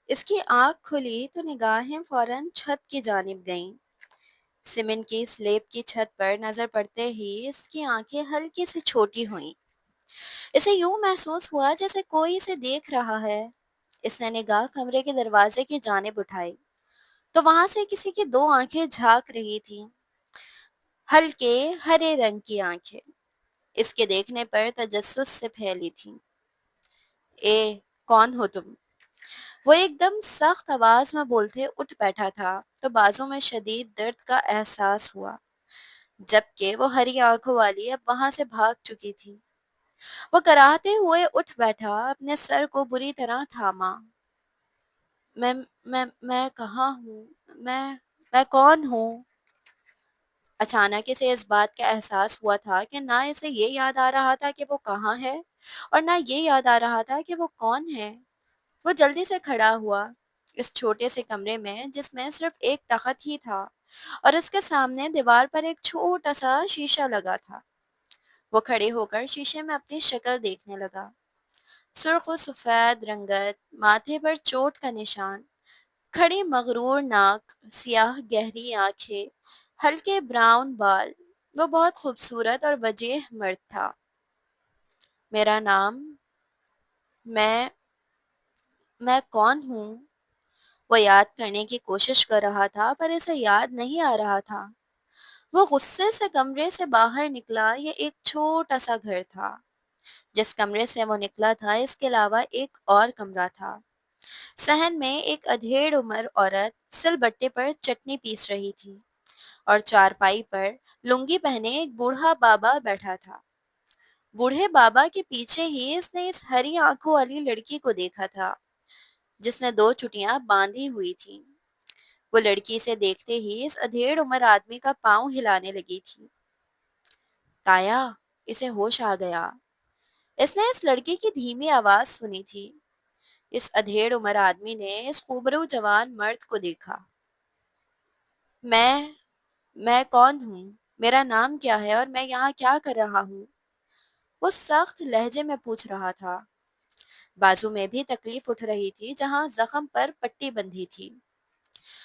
اس کی آنکھ کھلی تو نگاہیں فوراً چھت کی جانب گئیں۔ سیمنٹ کی سلیب کی چھت پر نظر پڑتے ہی اس کی آنکھیں ہلکی سی چھوٹی ہوئیں۔ اسے یوں محسوس ہوا جیسے کوئی اسے دیکھ رہا ہے۔ اس نے نگاہ کمرے کے دروازے کی جانب اٹھائی تو وہاں سے کسی کی دو آنکھیں جھانک رہی تھیں، ہلکے ہرے رنگ کی آنکھیں، اس کے دیکھنے پر تجسس سے پھیلی تھیں۔ اے، کون ہو تم؟ وہ ایک دم سخت آواز میں بولتے اٹھ بیٹھا تھا تو بازوں میں شدید درد کا احساس ہوا، جبکہ وہ ہری آنکھوں والی اب وہاں سے بھاگ چکی تھی۔ وہ کراہتے ہوئے اٹھ بیٹھا، اپنے سر کو بری طرح تھاما۔ میں میں کہاں ہوں؟ میں کون ہوں؟ اچانک اسے اس بات کا احساس ہوا تھا کہ نہ اسے یہ یاد آ رہا تھا کہ وہ کہاں ہے اور نہ یہ یاد آ رہا تھا کہ وہ کون ہے۔ وہ جلدی سے کھڑا ہوا، اس چھوٹے سے کمرے میں جس میں صرف ایک تخت ہی تھا اور اس کے سامنے دیوار پر ایک چھوٹا سا شیشہ لگا تھا۔ وہ کھڑے ہو کر شیشے میں اپنی شکل دیکھنے لگا۔ سرخ و سفید رنگت، ماتھے پر چوٹ کا نشان، کھڑی مغرور ناک، سیاہ گہری آنکھیں، ہلکے براؤن بال۔ وہ بہت خوبصورت اور وجیح مرد تھا۔ میرا نام، میں میں کون ہوں؟ وہ یاد کرنے کی کوشش کر رہا تھا پر اسے یاد نہیں آ رہا تھا۔ وہ غصے سے کمرے سے باہر نکلا۔ یہ ایک چھوٹا سا گھر تھا۔ جس کمرے سے وہ نکلا تھا اس کے علاوہ ایک اور کمرہ تھا۔ صحن میں ایک ادھیڑ عمر عورت سل بٹے پر چٹنی پیس رہی تھی اور چارپائی پر لنگی پہنے ایک بوڑھا بابا بیٹھا تھا۔ بوڑھے بابا کے پیچھے ہی اس نے اس ہری آنکھوں والی لڑکی کو دیکھا تھا جس نے دو چٹیاں باندھی ہوئی تھیں۔ وہ لڑکی سے دیکھتے ہی اس ادھیڑ عمر آدمی کا پاؤں ہلانے لگی تھی۔ تایا، اسے ہوش آ گیا۔ اس نے اس لڑکی کی دھیمی آواز سنی تھی۔ اس ادھیڑ عمر آدمی نے اس خوبرو جوان مرد کو دیکھا۔ میں میں کون ہوں؟ میرا نام کیا ہے اور میں یہاں کیا کر رہا ہوں؟ وہ سخت لہجے میں پوچھ رہا تھا۔ بازو میں بھی تکلیف اٹھ رہی تھی جہاں زخم پر پٹی بندھی تھی۔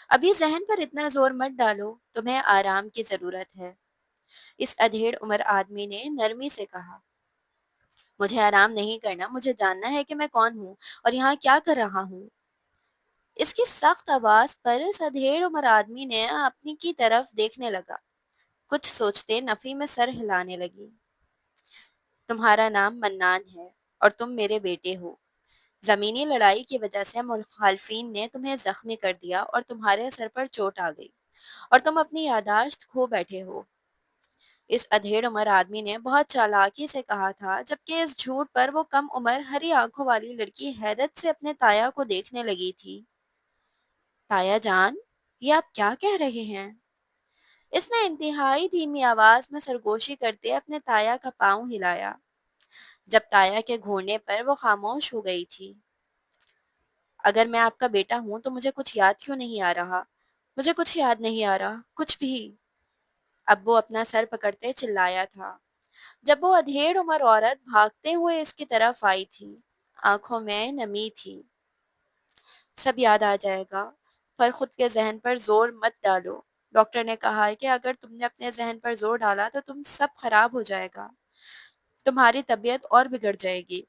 ابھی ذہن پر اتنا زور مت ڈالو، تمہیں آرام کی ضرورت ہے، اس ادھیڑ عمر آدمی نے نرمی سے کہا۔ مجھے آرام نہیں کرنا، مجھے جاننا ہے کہ میں کون ہوں اور یہاں کیا کر رہا ہوں۔ اس کی سخت آواز پر اس ادھیڑ عمر آدمی نے اپنی کی طرف دیکھنے لگا۔ کچھ سوچتے نفی میں سر ہلانے لگی۔ تمہارا نام منان ہے اور تم میرے بیٹے ہو۔ زمینی لڑائی کی وجہ سے مخالفین نے تمہیں زخمی کر دیا اور تمہارے سر پر چوٹ آ گئی اور تم اپنی یادداشت کھو بیٹھے ہو۔ اس ادھیڑ عمر آدمی نے بہت چالاکی سے کہا تھا، جبکہ اس جھوٹ پر وہ کم عمر ہری آنکھوں والی لڑکی حیرت سے اپنے تایا کو دیکھنے لگی تھی۔ تایا جان، یہ آپ کیا کہہ رہے ہیں؟ اس نے انتہائی دھیمی آواز میں سرگوشی کرتے اپنے تایا کا پاؤں ہلایا۔ جب تایا کے گھورنے پر وہ خاموش ہو گئی تھی۔ اگر میں آپ کا بیٹا ہوں تو مجھے کچھ یاد کیوں نہیں آ رہا؟ مجھے کچھ یاد نہیں آ رہا، کچھ بھی۔ اب وہ اپنا سر پکڑتے چلایا تھا۔ جب وہ ادھیڑ عمر عورت بھاگتے ہوئے اس کی طرف آئی تھی، آنکھوں میں نمی تھی۔ سب یاد آ جائے گا، پر خود کے ذہن پر زور مت ڈالو۔ ڈاکٹر نے کہا ہے کہ اگر تم نے اپنے ذہن پر زور ڈالا تو تم سب خراب ہو جائے گا، تمہاری طبیعت اور بگڑ جائے گی۔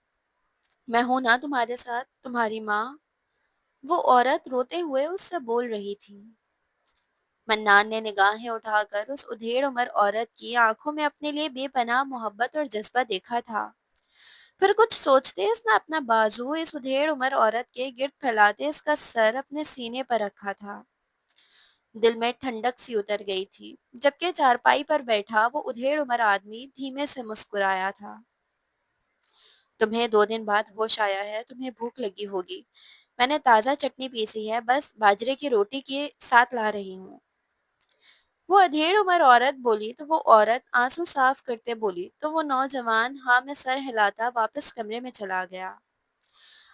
میں ہوں نا تمہارے ساتھ، تمہاری ماں۔ وہ عورت روتے ہوئے اس سے بول رہی تھی۔ منان نے نگاہیں اٹھا کر اس ادھیڑ عمر عورت کی آنکھوں میں اپنے لیے بے پناہ محبت اور جذبہ دیکھا تھا۔ پھر کچھ سوچتے اس نے اپنا بازو اس ادھیڑ عمر عورت کے گرد پھیلاتے اس کا سر اپنے سینے پر رکھا تھا۔ دل میں ٹھنڈک سی اتر گئی تھی۔ جبکہ چارپائی پر بیٹھا وہ ادھیڑ عمر آدمی دھیمے سے مسکرایا تھا۔ تمہیں 2 دن بعد ہوش آیا ہے، تمہیں بھوک لگی ہوگی۔ میں نے تازہ چٹنی پیسی ہے، بس باجرے کی روٹی کے ساتھ لا رہی ہوں۔ وہ ادھیڑ عمر عورت بولی تو وہ عورت آنسو صاف کرتے بولی تو وہ نوجوان ہاں میں سر ہلاتا واپس کمرے میں چلا گیا۔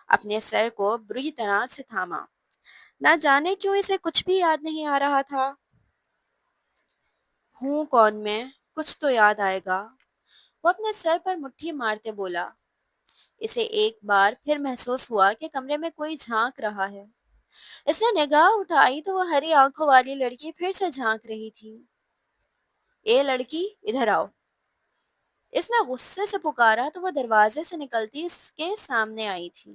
اپنے سر کو بری طرح سے تھاما۔ نہ جانے کیوں اسے کچھ بھی یاد نہیں آ رہا تھا۔ ہوں کون میں؟ کچھ تو یاد آئے گا۔ وہ اپنے سر پر مٹھی مارتے بولا۔ اسے ایک بار پھر محسوس ہوا کہ کمرے میں کوئی جھانک رہا ہے۔ اس نے نگاہ اٹھائی تو وہ ہری آنکھوں والی لڑکی پھر سے جھانک رہی تھی۔ اے لڑکی، ادھر آؤ! اس نے غصے سے پکارا تو وہ دروازے سے نکلتی اس کے سامنے آئی تھی۔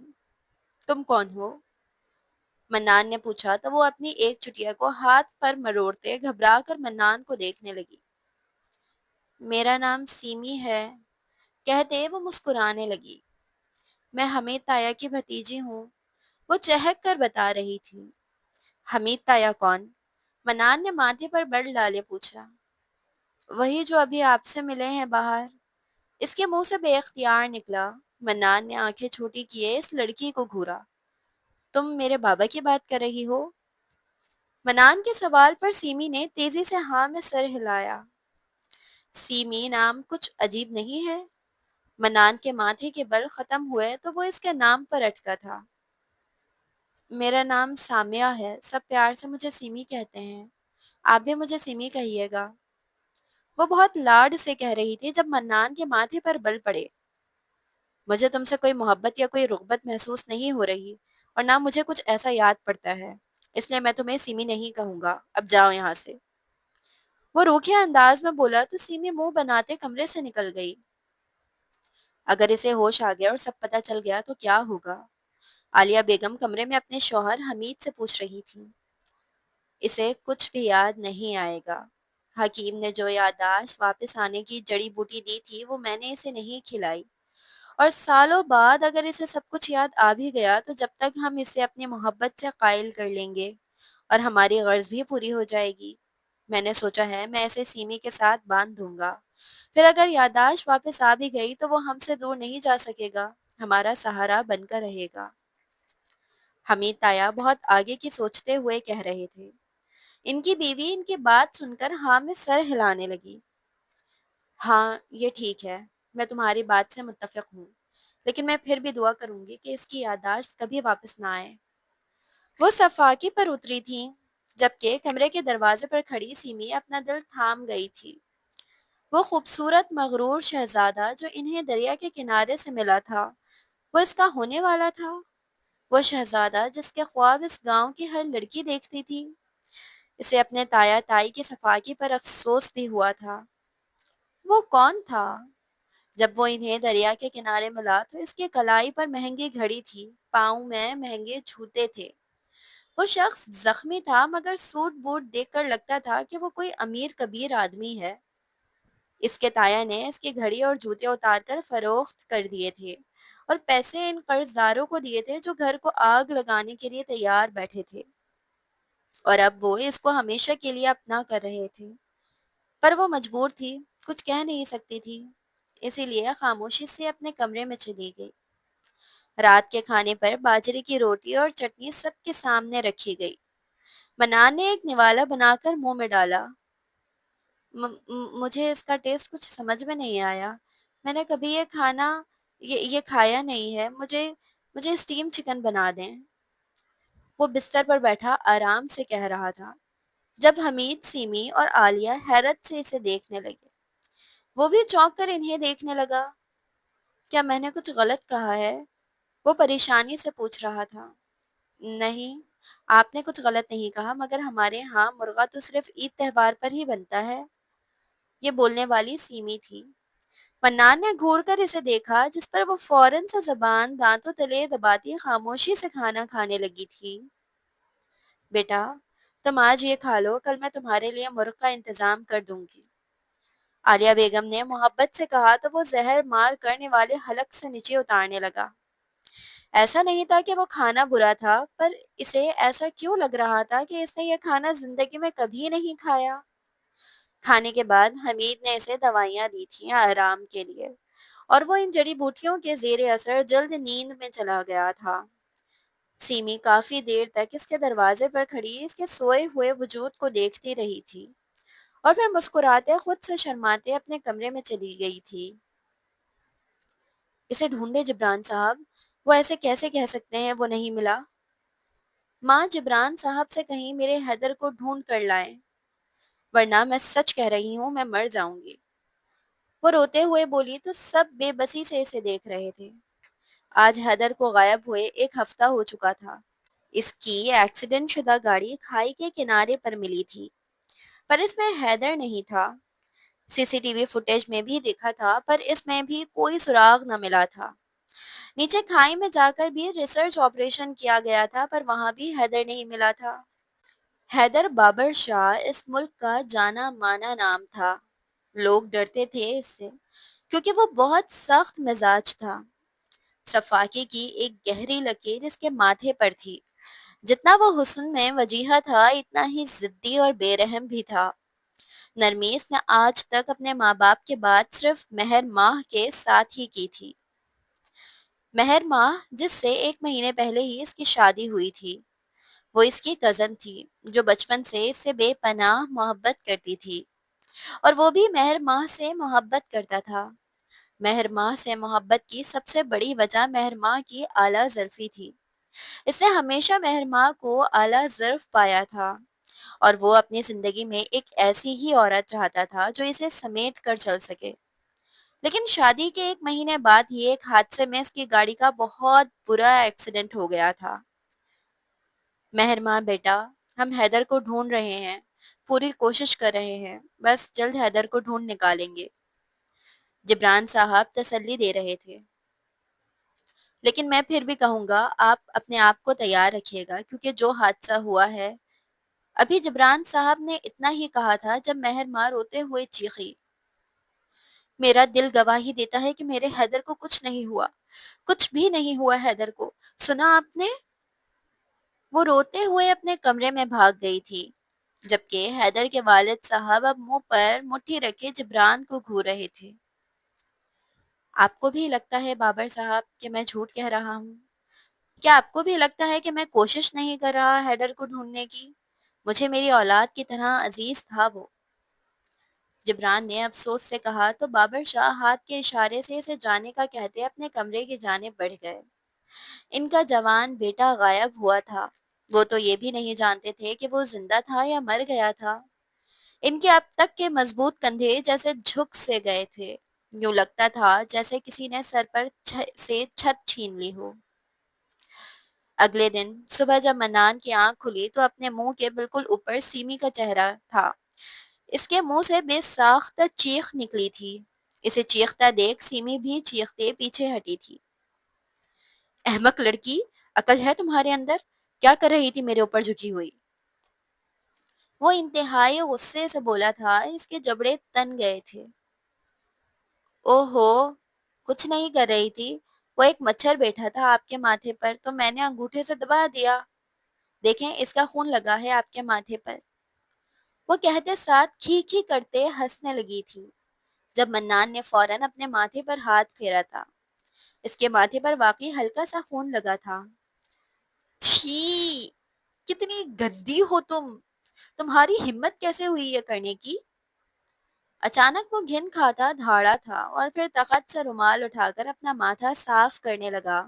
تم کون ہو؟ منان نے پوچھا تو وہ اپنی ایک چٹیا کو ہاتھ پر مروڑتے گھبرا کر منان کو دیکھنے لگی۔ میرا نام سیمی ہے، کہتے وہ مسکرانے لگی۔ میں حمید تایا کی بھتیجی ہوں، وہ چہک کر بتا رہی تھی۔ حمید تایا کون؟ منان نے ماتھے پر بر ڈالے پوچھا۔ وہی جو ابھی آپ سے ملے ہیں باہر۔ اس کے منہ سے بے اختیار نکلا۔ منان نے آنکھیں چھوٹی کیے اس لڑکی کو گھورا۔ تم میرے بابا کی بات کر رہی ہو؟ منان کے سوال پر سیمی نے تیزی سے ہاں میں سر ہلایا۔ سیمی نام کچھ عجیب نہیں ہے؟ منان کے ماتھے کے بل ختم ہوئے تو وہ اس کے نام پر اٹکا تھا۔ میرا نام سامیہ ہے، سب پیار سے مجھے سیمی کہتے ہیں، آپ بھی مجھے سیمی کہیے گا۔ وہ بہت لاڈ سے کہہ رہی تھی جب منان کے ماتھے پر بل پڑے۔ مجھے تم سے کوئی محبت یا کوئی رغبت محسوس نہیں ہو رہی، اور نہ مجھے کچھ ایسا یاد پڑتا ہے، اس لیے میں تمہیں سیمی نہیں کہوں گا، اب جاؤ یہاں سے۔ وہ روکھے انداز میں بولا تو سیمی منہ بناتے کمرے سے نکل گئی۔ اگر اسے ہوش آ گیا اور سب پتہ چل گیا تو کیا ہوگا؟ عالیہ بیگم کمرے میں اپنے شوہر حمید سے پوچھ رہی تھی۔ اسے کچھ بھی یاد نہیں آئے گا۔ حکیم نے جو یادداشت واپس آنے کی جڑی بوٹی دی تھی وہ میں نے اسے نہیں کھلائی، اور سالوں بعد اگر اسے سب کچھ یاد آ بھی گیا تو جب تک ہم اسے اپنی محبت سے قائل کر لیں گے اور ہماری غرض بھی پوری ہو جائے گی۔ میں نے سوچا ہے میں اسے سیمی کے ساتھ باندھ دوں گا، پھر اگر یادداشت واپس آ بھی گئی تو وہ ہم سے دور نہیں جا سکے گا، ہمارا سہارا بن کر رہے گا۔ حمید تایا بہت آگے کی سوچتے ہوئے کہہ رہے تھے۔ ان کی بیوی ان کی بات سن کر ہاں میں سر ہلانے لگی۔ ہاں یہ ٹھیک ہے، میں تمہاری بات سے متفق ہوں، لیکن میں پھر بھی دعا کروں گی کہ اس کی یادداشت کبھی واپس نہ آئے۔ وہ صفاقی پر اتری تھیں، جبکہ کمرے کے دروازے پر کھڑی سیمی اپنا دل تھام گئی تھی۔ وہ خوبصورت مغرور شہزادہ جو انہیں دریا کے کنارے سے ملا تھا، وہ اس کا ہونے والا تھا؟ وہ شہزادہ جس کے خواب اس گاؤں کی ہر لڑکی دیکھتی تھی؟ اسے اپنے تایا تائی کی صفاقی پر افسوس بھی ہوا تھا۔ وہ کون تھا؟ جب وہ انہیں دریا کے کنارے ملا تو اس کی کلائی پر مہنگی گھڑی تھی، پاؤں میں مہنگے جوتے تھے۔ وہ شخص زخمی تھا مگر سوٹ بوٹ دیکھ کر لگتا تھا کہ وہ کوئی امیر کبیر آدمی ہے۔ اس کے تایا نے اس کی گھڑی اور جوتے اتار کر فروخت کر دیے تھے، اور پیسے ان قرض داروں کو دیے تھے جو گھر کو آگ لگانے کے لیے تیار بیٹھے تھے، اور اب وہ اس کو ہمیشہ کے لیے اپنا کر رہے تھے۔ پر وہ مجبور تھی، کچھ کہہ نہیں سکتی تھی، اسی لیے خاموشی سے اپنے کمرے میں چلی گئی۔ رات کے کھانے پر باجرے کی روٹی اور چٹنی سب کے سامنے رکھی گئی۔ منان نے ایک نوالا بنا کر منہ میں ڈالا۔ مجھے اس کا ٹیسٹ کچھ سمجھ میں نہیں آیا، میں نے کبھی یہ کھایا نہیں ہے، مجھے اسٹیم چکن بنا دیں۔ وہ بستر پر بیٹھا آرام سے کہہ رہا تھا جب حمید، سیمی اور عالیہ حیرت سے اسے دیکھنے لگے۔ وہ بھی چونک کر انہیں دیکھنے لگا۔ کیا میں نے کچھ غلط کہا ہے؟ وہ پریشانی سے پوچھ رہا تھا۔ نہیں، آپ نے کچھ غلط نہیں کہا، مگر ہمارے ہاں مرغا تو صرف عید تہوار پر ہی بنتا ہے۔ یہ بولنے والی سیمی تھی۔ منان نے گھور کر اسے دیکھا، جس پر وہ فوراً سے زبان دانتوں تلے دباتی خاموشی سے کھانا کھانے لگی تھی۔ بیٹا، تم آج یہ کھا لو، کل میں تمہارے لیے مرغ کا انتظام کر دوں گی۔ عالیہ بیگم نے محبت سے کہا تو وہ زہر مار کرنے والے حلق سے نیچے اتارنے لگا۔ ایسا نہیں تھا کہ وہ کھانا برا تھا، پر اسے ایسا کیوں لگ رہا تھا کہ اس نے یہ کھانا زندگی میں کبھی نہیں کھایا۔ کھانے کے بعد حمید نے اسے دوائیاں دی تھیں آرام کے لیے، اور وہ ان جڑی بوٹیوں کے زیر اثر جلد نیند میں چلا گیا تھا۔ سیمی کافی دیر تک اس کے دروازے پر کھڑی اس کے سوئے ہوئے وجود کو دیکھتی رہی تھی، اور پھر مسکراتے خود سے شرماتے اپنے کمرے میں چلی گئی تھی۔ اسے ڈھونڈے جبران صاحب، وہ ایسے کیسے کہہ سکتے ہیں وہ نہیں ملا؟ ماں جبران صاحب سے کہیں میرے حیدر کو ڈھونڈ کر لائیں، ورنہ میں سچ کہہ رہی ہوں میں مر جاؤں گی۔ وہ روتے ہوئے بولی تو سب بے بسی سے اسے دیکھ رہے تھے۔ آج حیدر کو غائب ہوئے 1 ہفتہ ہو چکا تھا۔ اس کی ایکسیڈنٹ شدہ گاڑی کھائی کے کنارے پر ملی تھی، پر اس میں حیدر نہیں تھا۔ سی سی ٹی وی فوٹیج میں بھی دیکھا تھا، پر اس میں بھی کوئی سراغ نہ ملا تھا۔ نیچے کھائی میں جا کر بھی ریسرچ آپریشن کیا گیا تھا، پر وہاں بھی حیدر نہیں ملا تھا۔ حیدر بابر شاہ اس ملک کا جانا مانا نام تھا۔ لوگ ڈرتے تھے اس سے، کیونکہ وہ بہت سخت مزاج تھا۔ صفاقی کی ایک گہری لکیر اس کے ماتھے پر تھی۔ جتنا وہ حسن میں وجیہہ تھا، اتنا ہی ضدی اور بے رحم بھی تھا۔ نرمیس نے آج تک اپنے ماں باپ کے بعد صرف مہر ماہ کے ساتھ ہی کی تھی۔ مہر ماہ، جس سے 1 مہینے پہلے ہی اس کی شادی ہوئی تھی۔ وہ اس کی کزن تھی، جو بچپن سے اس سے بے پناہ محبت کرتی تھی، اور وہ بھی مہر ماہ سے محبت کرتا تھا۔ مہر ماہ سے محبت کی سب سے بڑی وجہ مہر ماہ کی اعلیٰ ظرفی تھی۔ اس نے ہمیشہ مہر ماہ کو اعلیٰ ظرف پایا تھا، اور وہ اپنی زندگی میں ایک ایسی ہی عورت چاہتا تھا جو اسے سمیٹ کر چل سکے۔ لیکن شادی کے 1 مہینے بعد ہی ایک حادثے میں اس کی گاڑی کا بہت برا ایکسیڈنٹ ہو گیا تھا۔ مہر ماہ بیٹا، ہم حیدر کو ڈھونڈ رہے ہیں، پوری کوشش کر رہے ہیں، بس جلد حیدر کو ڈھونڈ نکالیں گے، جبران صاحب تسلی دے رہے تھے۔ لیکن میں پھر بھی کہوں گا، آپ اپنے آپ کو تیار رکھیے گا، کیونکہ جو حادثہ ہوا ہے۔ ابھی جبران صاحب نے اتنا ہی کہا تھا جب مہر ماہ روتے ہوئے چیخی، میرا دل گواہی دیتا ہے کہ میرے حیدر کو کچھ نہیں ہوا، کچھ بھی نہیں ہوا حیدر کو، سنا آپ نے؟ وہ روتے ہوئے اپنے کمرے میں بھاگ گئی تھی، جبکہ حیدر کے والد صاحب اب منہ پر مٹھی رکھے جبران کو گھور رہے تھے۔ آپ کو بھی لگتا ہے بابر صاحب کہ میں جھوٹ کہہ رہا ہوں؟ کیا آپ کو بھی لگتا ہے کہ میں کوشش نہیں کر رہا حیدر کو ڈھونڈنے کی؟ مجھے میری اولاد کی طرح عزیز تھا وہ۔ جبران نے افسوس سے کہا تو بابر شاہ ہاتھ کے اشارے سے اسے جانے کا کہتے اپنے کمرے کی جانب بڑھ گئے۔ ان کا جوان بیٹا غائب ہوا تھا۔ وہ تو یہ بھی نہیں جانتے تھے کہ وہ زندہ تھا یا مر گیا تھا۔ ان کے اب تک کے مضبوط کندھے جیسے جھک سے گئے تھے، یوں لگتا تھا جیسے کسی نے سر پر سے چھت چھین لی ہو۔ اگلے دن صبح جب منان کی آنکھ کھلی تو اپنے منہ کے بالکل اوپر سیمی کا چہرہ تھا۔ اس کے منہ سے بے ساختہ چیخ نکلی تھی۔ اسے چیختا دیکھ سیمی بھی چیختے پیچھے ہٹی تھی۔ احمق لڑکی، عقل ہے تمہارے اندر؟ کیا کر رہی تھی میرے اوپر جھکی ہوئی؟ وہ انتہائی غصے سے بولا تھا، اس کے جبڑے تن گئے تھے۔ اوہو، کچھ نہیں کر رہی تھی، وہ ایک مچھر بیٹھا تھا آپ کے ماتھے پر تو میں نے انگوٹھے سے دبا دیا۔ دیکھیں اس کا خون لگا ہے آپ کے ماتھے پر۔ وہ کہتے ساتھ کھی کھی کرتے ہنسنے لگی تھی، جب منان نے فوراً اپنے ماتھے پر ہاتھ پھیرا تھا۔ اس کے ماتھے پر واقعی ہلکا سا خون لگا تھا۔ چھی، کتنی گندی ہو تم، تمہاری ہمت کیسے ہوئی یہ کرنے کی؟ اچانک وہ گھن کھاتا دھاڑا تھا اور پھر تخت سے رومال اٹھا کر اپنا ماتھا صاف کرنے لگا۔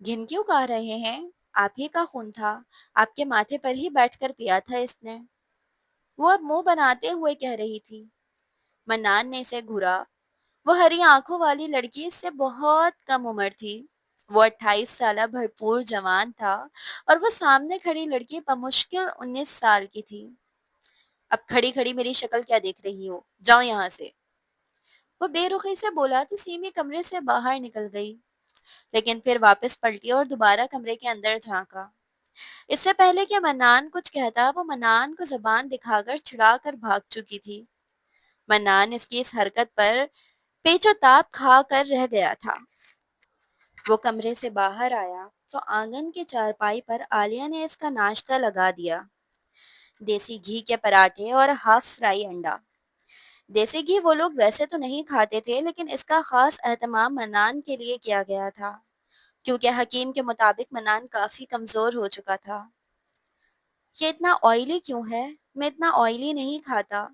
گھن کیوں کہہ رہے ہیں؟ آپ ہی کا خون تھا، آپ کے ماتھے پر ہی بیٹھ کر پیا تھا اس نے، وہ اب منہ بناتے ہوئے کہہ رہی تھی۔ منان نے اسے گھورا۔ وہ ہری آنکھوں والی لڑکی اس سے بہت کم عمر تھی۔ وہ 28 سالہ بھرپور جوان تھا، اور وہ سامنے کھڑی لڑکی بمشکل 19 سال کی تھی۔ اب کھڑی کھڑی میری شکل کیا دیکھ رہی ہو؟ جاؤ یہاں سے، وہ بے رخی سے بولا تو سیمی کمرے سے باہر نکل گئی، لیکن پھر واپس پلٹی اور دوبارہ کمرے کے اندر جھانکا۔ اس سے پہلے کہ منان کچھ کہتا، وہ منان کو زبان دکھا کر چھڑا کر بھاگ چکی تھی۔ منان اس کی اس حرکت پر پیچ و تاب کھا کر رہ گیا تھا۔ وہ کمرے سے باہر آیا تو آنگن کے چارپائی پر عالیہ نے اس کا ناشتہ لگا دیا، دیسی گھی کے پراٹھے اور ہاف فرائی انڈا۔ دیسی گھی وہ لوگ ویسے تو نہیں کھاتے تھے، لیکن اس کا خاص اہتمام منان کے لیے کیا گیا تھا، کیونکہ حکیم کے مطابق منان کافی کمزور ہو چکا تھا۔ یہ اتنا آئلی کیوں ہے؟ میں اتنا آئلی نہیں کھاتا۔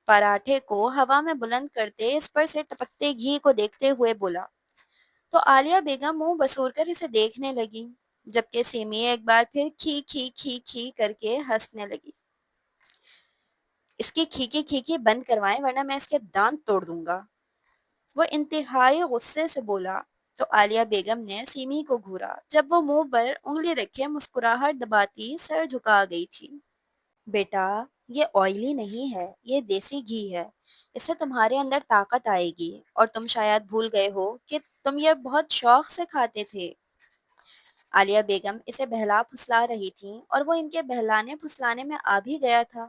پراٹھے کو ہوا میں بلند کرتے اس پر سے ٹپکتے گھی کو دیکھتے ہوئے بولا، تو عالیہ بیگم منہ بسور کر اسے دیکھنے لگی، جبکہ سیمی ایک بار پھر کھی کھی کھی کھی کر کے ہنسنے لگی۔ اس کی کھیکی کھیکی بند کروائیں ورنہ میں اس کے دانت توڑ دوں گا، وہ انتہائی غصے سے بولا۔ تو عالیہ بیگم نے سیمی کو گھورا جب وہ منہ پر انگلی رکھے مسکراہٹ دباتی سر جھکا گئی تھی۔ بیٹا، یہ آئلی نہیں ہے، یہ دیسی گھی ہے۔ اس سے تمہارے اندر طاقت آئے گی، اور تم شاید بھول گئے ہو کہ تم یہ بہت شوق سے کھاتے تھے۔ عالیہ بیگم اسے بہلا پھسلا رہی تھیں اور وہ ان کے بہلانے پھسلانے میں آ بھی گیا تھا۔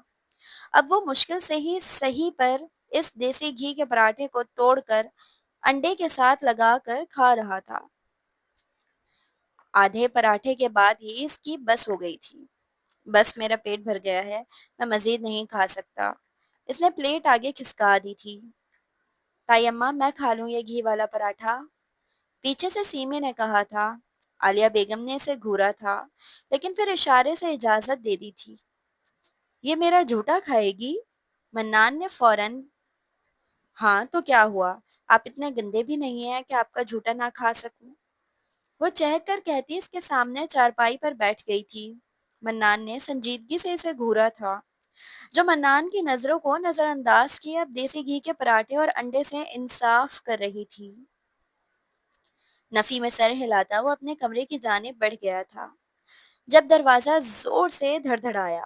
اب وہ مشکل سے ہی صحیح پر اس دیسی گھی کے پراٹھے کو توڑ کر انڈے کے ساتھ لگا کر کھا رہا تھا۔ آدھے پراٹھے کے بعد ہی اس کی بس ہو گئی تھی۔ بس میرا پیٹ بھر گیا ہے، میں مزید نہیں کھا سکتا۔ اس نے پلیٹ آگے کھسکا دی تھی۔ تائی اماں، میں کھا لوں یہ گھی والا پراٹھا؟ پیچھے سے سیمی نے کہا تھا۔ عالیہ بیگم نے اسے گھورا تھا، لیکن پھر اشارے سے اجازت دے دی تھی۔ یہ میرا جھوٹا کھائے گی؟ منان نے فوراً، ہاں تو کیا ہوا، آپ اتنے گندے بھی نہیں ہیں کہ آپ کا جھوٹا نہ کھا سکوں۔ وہ چہک کر کہتی اس کے سامنے چارپائی پر بیٹھ گئی تھی۔ منان نے سنجیدگی سے اسے گھورا تھا، جو منان کی نظروں کو نظر انداز کیے اب دیسی گھی کے پراٹھے اور انڈے سے انصاف کر رہی تھی۔ نفی میں سر ہلاتا وہ اپنے کمرے کی جانب بڑھ گیا تھا، جب دروازہ زور سے دھڑ دھڑایا۔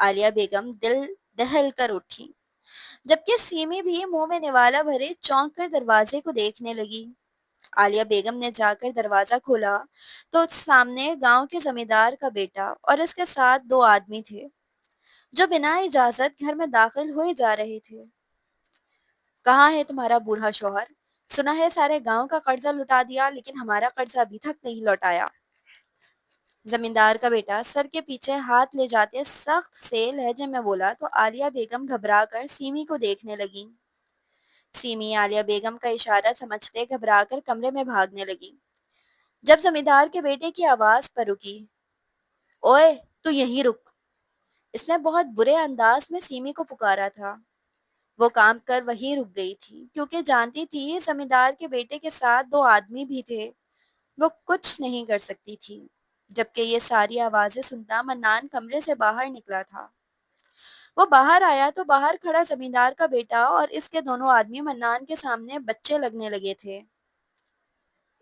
عالیہ بیگم دل دہل کر اٹھی، جبکہ سیمی بھی منہ میں نوالا بھرے چونک کر دروازے کو دیکھنے لگی۔ عالیہ بیگم نے جا کر دروازہ کھولا تو سامنے گاؤں کے زمیندار کا بیٹا اور اس کے ساتھ دو آدمی تھے، جو بنا اجازت گھر میں داخل ہوئے جا رہے تھے۔ کہاں ہے تمہارا بوڑھا شوہر؟ سنا ہے سارے گاؤں کا قرضہ لٹا دیا، لیکن ہمارا قرضہ ابھی تک نہیں لوٹایا۔ زمیندار کا بیٹا سر کے پیچھے ہاتھ لے جاتے سخت سے لہجے میں بولا تو عالیہ بیگم گھبرا کر سیمی کو دیکھنے لگی۔ سیمی عالیہ بیگم کا اشارہ سمجھتے گھبرا کر کمرے میں بھاگنے لگی۔ جب زمیندار کے بیٹے کی آواز پر رکی، اوئے تو یہیں رک! اس نے بہت برے انداز میں سیمی کو پکارا تھا۔ وہ کام کر وہیں رک گئی تھی، کیونکہ جانتی تھی زمیندار کے بیٹے کے ساتھ دو آدمی بھی تھے۔ وہ کچھ نہیں کر سکتی تھی۔ جبکہ یہ ساری آوازیں سنتا منان کمرے سے باہر نکلا تھا۔ وہ باہر آیا تو باہر کھڑا زمیندار کا بیٹا اور اس کے دونوں آدمی منان کے سامنے بچے لگنے لگے تھے۔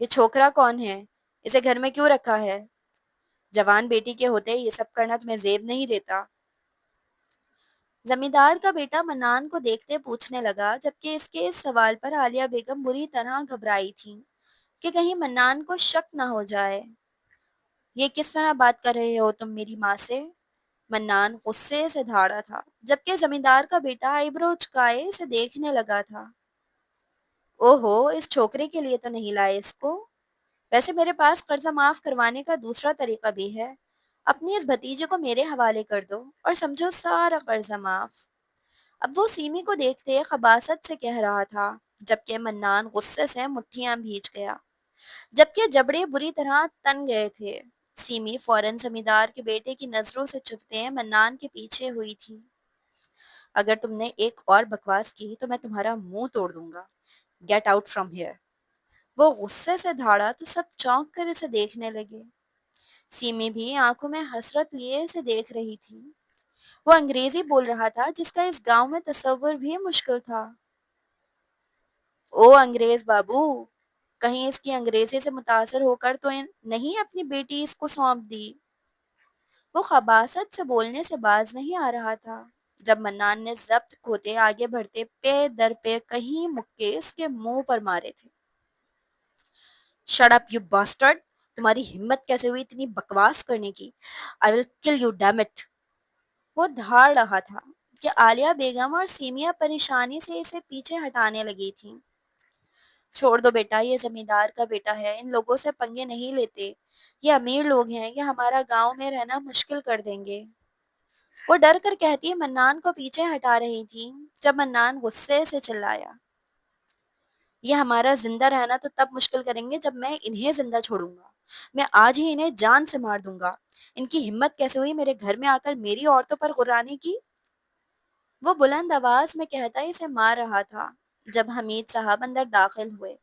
یہ چھوکرا کون ہے؟ اسے گھر میں کیوں رکھا ہے؟ جوان بیٹی کے ہوتے یہ سب کرنا تمہیں زیب نہیں دیتا؟ زمیندار کا بیٹا منان کو دیکھتے پوچھنے لگا، جبکہ اس کے اس سوال پر عالیہ بیگم بری طرح گھبرائی تھی کہ کہیں منان کو شک نہ ہو جائے۔ یہ کس طرح بات کر رہے ہو تم میری ماں سے؟ منان غصے سے دھاڑا تھا، جبکہ زمیندار کا بیٹا آئیبرو چکائے اسے دیکھنے لگا تھا۔ اوہو، اس چھوکرے کے لیے تو نہیں لائے اس کو؟ ویسے میرے پاس قرضہ معاف کروانے کا دوسرا طریقہ بھی ہے۔ اپنی اس بھتیجے کو میرے حوالے کر دو اور سمجھو سارا قرضہ معاف۔ اب وہ سیمی کو دیکھتے خباثت سے کہہ رہا تھا، جبکہ منان غصے سے مٹھیاں بھیج گیا، جبکہ جبڑے بری طرح تن گئے تھے۔ سیمی فوراً زمیندار کے بیٹے کی نظروں سے چھپتے منان کے پیچھے ہوئی تھی۔ اگر تم نے ایک اور بکواس کی تو میں تمہارا منہ توڑ دوں گا۔ Get out from here! وہ غصے سے دھاڑا تو سب چونک کر اسے دیکھنے لگے۔ سیمی بھی آنکھوں میں حسرت لیے اسے دیکھ رہی تھی۔ وہ انگریزی بول رہا تھا جس کا اس گاؤں میں تصور بھی مشکل تھا۔ او انگریز بابو! کہیں اس کی انگریزی سے متاثر ہو کر تو نہیں اپنی بیٹی اس کو سونپ دی؟ وہ خباثت سے بولنے سے باز نہیں آ رہا تھا، جب منان نے ضبط کھوتے آگے بڑھتے پے در پے کہیں مکے اس کے منہ پر مارے تھے۔ Shut up you bastard! تمہاری ہمت کیسے ہوئی اتنی بکواس کرنے کی؟ آئی ول کل یو ڈیم اٹ! وہ دھاڑ رہا تھا کہ عالیہ بیگم اور سیمیا پریشانی سے اسے پیچھے ہٹانے لگی تھیں۔ چھوڑ دو بیٹا، یہ زمیندار کا بیٹا ہے، ان لوگوں سے پنگے نہیں لیتے۔ یہ امیر لوگ ہیں، یہ ہمارا گاؤں میں رہنا مشکل کر دیں گے۔ وہ ڈر کر کہتی منان کو پیچھے ہٹا رہی تھی، جب منان غصے سے چلایا، یہ ہمارا زندہ رہنا تو تب مشکل کریں گے جب میں انہیں زندہ چھوڑوں گا۔ میں آج ہی انہیں جان سے مار دوں گا۔ ان کی ہمت کیسے ہوئی میرے گھر میں آ کر میری عورتوں پر غرانے کی؟ وہ بلند آواز میں کہتا اسے مار رہا تھا، جب حمید صاحب اندر داخل ہوئے۔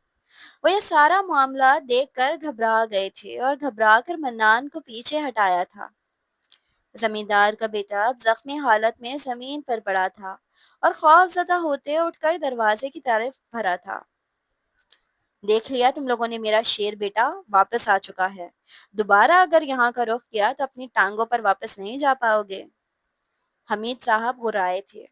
وہ یہ سارا معاملہ دیکھ کر گھبرا گئے تھے اور گھبرا کر منان کو پیچھے ہٹایا تھا۔ زمیندار کا بیٹا اب زخمی حالت میں زمین پر پڑا تھا اور خوف زدہ ہوتے اٹھ کر دروازے کی طرف بھرا تھا۔ دیکھ لیا تم لوگوں نے، میرا شیر بیٹا واپس آ چکا ہے۔ دوبارہ اگر یہاں کا رخ کیا تو اپنی ٹانگوں پر واپس نہیں جا پاؤ گے۔ حمید صاحب غرائے تھے۔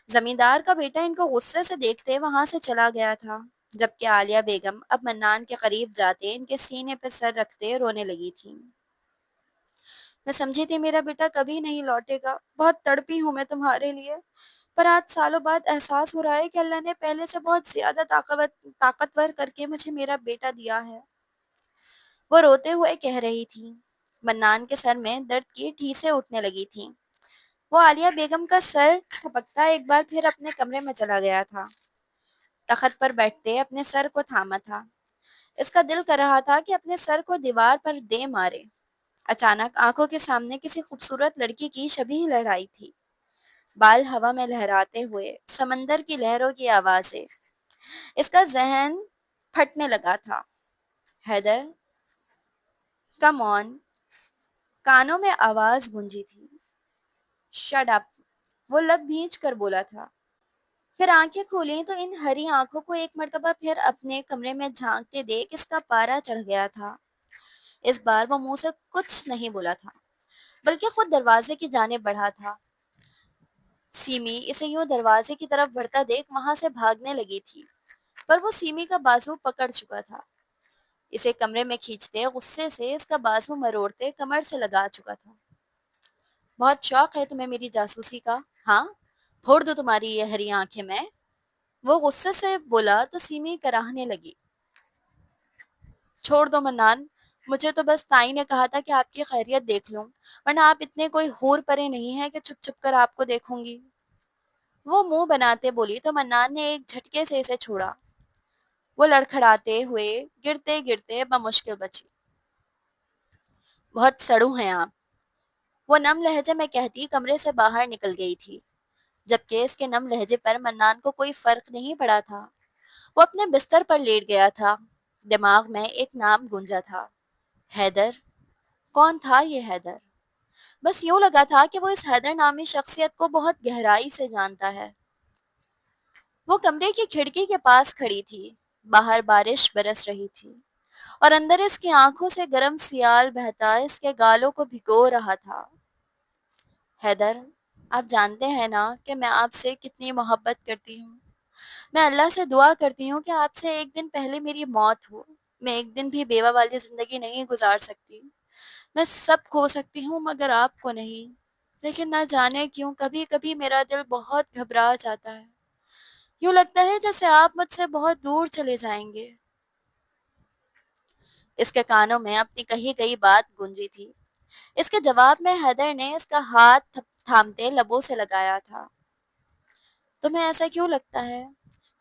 زمیندار کا بیٹا ان کو غصے سے دیکھتے وہاں سے چلا گیا تھا، جبکہ عالیہ بیگم اب منان کے قریب جاتے ان کے سینے پہ سر رکھتے رونے لگی تھی۔ میں سمجھی تھی میرا بیٹا کبھی نہیں لوٹے گا، بہت تڑپی ہوں میں تمہارے لیے، پر آج سالوں بعد احساس ہو رہا ہے کہ اللہ نے پہلے سے بہت زیادہ طاقتور کر کے مجھے میرا بیٹا دیا ہے۔ وہ روتے ہوئے کہہ رہی تھی۔ منان کے سر میں درد کی ٹھیسیں اٹھنے لگی تھیں۔ وہ عالیہ بیگم کا سر تھپکتا ایک بار پھر اپنے کمرے میں چلا گیا تھا۔ تخت پر بیٹھتے اپنے سر کو تھاما تھا۔ اس کا دل کر رہا تھا کہ اپنے سر کو دیوار پر دے مارے۔ اچانک آنکھوں کے سامنے کسی خوبصورت لڑکی کی شبیہ لہرائی تھی، بال ہوا میں لہراتے ہوئے، سمندر کی لہروں کی آوازیں۔ اس کا ذہن پھٹنے لگا تھا۔ حیدر، کم آن، کانوں میں آواز گونجی تھی۔ شٹ اپ، وہ لب بھینچ کر بولا تھا۔ پھر آنکھیں کھولیں تو ان ہری آنکھوں کو ایک مرتبہ پھر اپنے کمرے میں جھانکتے دیکھ اس کا پارا چڑھ گیا تھا۔ اس بار وہ منہ سے کچھ نہیں بولا تھا، بلکہ خود دروازے کی جانب بڑھا تھا۔ سیمی اسے یوں دروازے کی طرف بڑھتا دیکھ وہاں سے بھاگنے لگی تھی، پر وہ سیمی کا بازو پکڑ چکا تھا۔ اسے کمرے میں کھینچتے غصے سے اس کا بازو مروڑتے کمر سے لگا چکا تھا۔ بہت شوق ہے تمہیں میری جاسوسی کا، ہاں؟ پھوڑ دو تمہاری یہ ہری آنکھیں میں۔ وہ غصے سے بولا تو سیمی کراہنے لگی۔ چھوڑ دو منان، مجھے تو بس تائی نے کہا تھا کہ آپ کی خیریت دیکھ لوں، ورنہ آپ اتنے کوئی حور پرے نہیں ہیں کہ چھپ چھپ کر آپ کو دیکھوں گی۔ وہ منہ بناتے بولی تو منان نے ایک جھٹکے سے اسے چھوڑا۔ وہ لڑکھڑاتے ہوئے گرتے گرتے بمشکل بچی۔ بہت سڑو ہیں آپ، وہ نم لہجے میں کہتی کمرے سے باہر نکل گئی تھی، جبکہ اس کے نم لہجے پر منان کو کوئی فرق نہیں پڑا تھا۔ وہ اپنے بستر پر لیٹ گیا تھا۔ دماغ میں ایک نام گونجا تھا، حیدر۔ کون تھا یہ حیدر؟ بس یوں لگا تھا کہ وہ اس حیدر نامی شخصیت کو بہت گہرائی سے جانتا ہے۔ وہ کمرے کی کھڑکی کے پاس کھڑی تھی۔ باہر بارش برس رہی تھی اور اندر اس کی آنکھوں سے گرم سیال بہتا اس کے گالوں کو بھگو رہا تھا۔ حیدر، آپ جانتے ہیں نا کہ میں آپ سے کتنی محبت کرتی ہوں۔ میں اللہ سے دعا کرتی ہوں کہ آپ سے ایک دن پہلے میری موت ہو۔ میں ایک دن بھی بیوہ والی زندگی نہیں گزار سکتی۔ میں سب کھو سکتی ہوں مگر آپ کو نہیں۔ لیکن نہ جانے کیوں کبھی کبھی میرا دل بہت گھبرا جاتا ہے۔ یوں لگتا ہے جیسے آپ مجھ سے بہت دور چلے جائیں گے۔ اس کے کانوں میں اپنی کہی گئی بات گونجی تھی۔ اس کے جواب میں حیدر نے اس کا ہاتھ تھامتے لبوں سے لگایا تھا۔ تمہیں ایسا کیوں لگتا ہے؟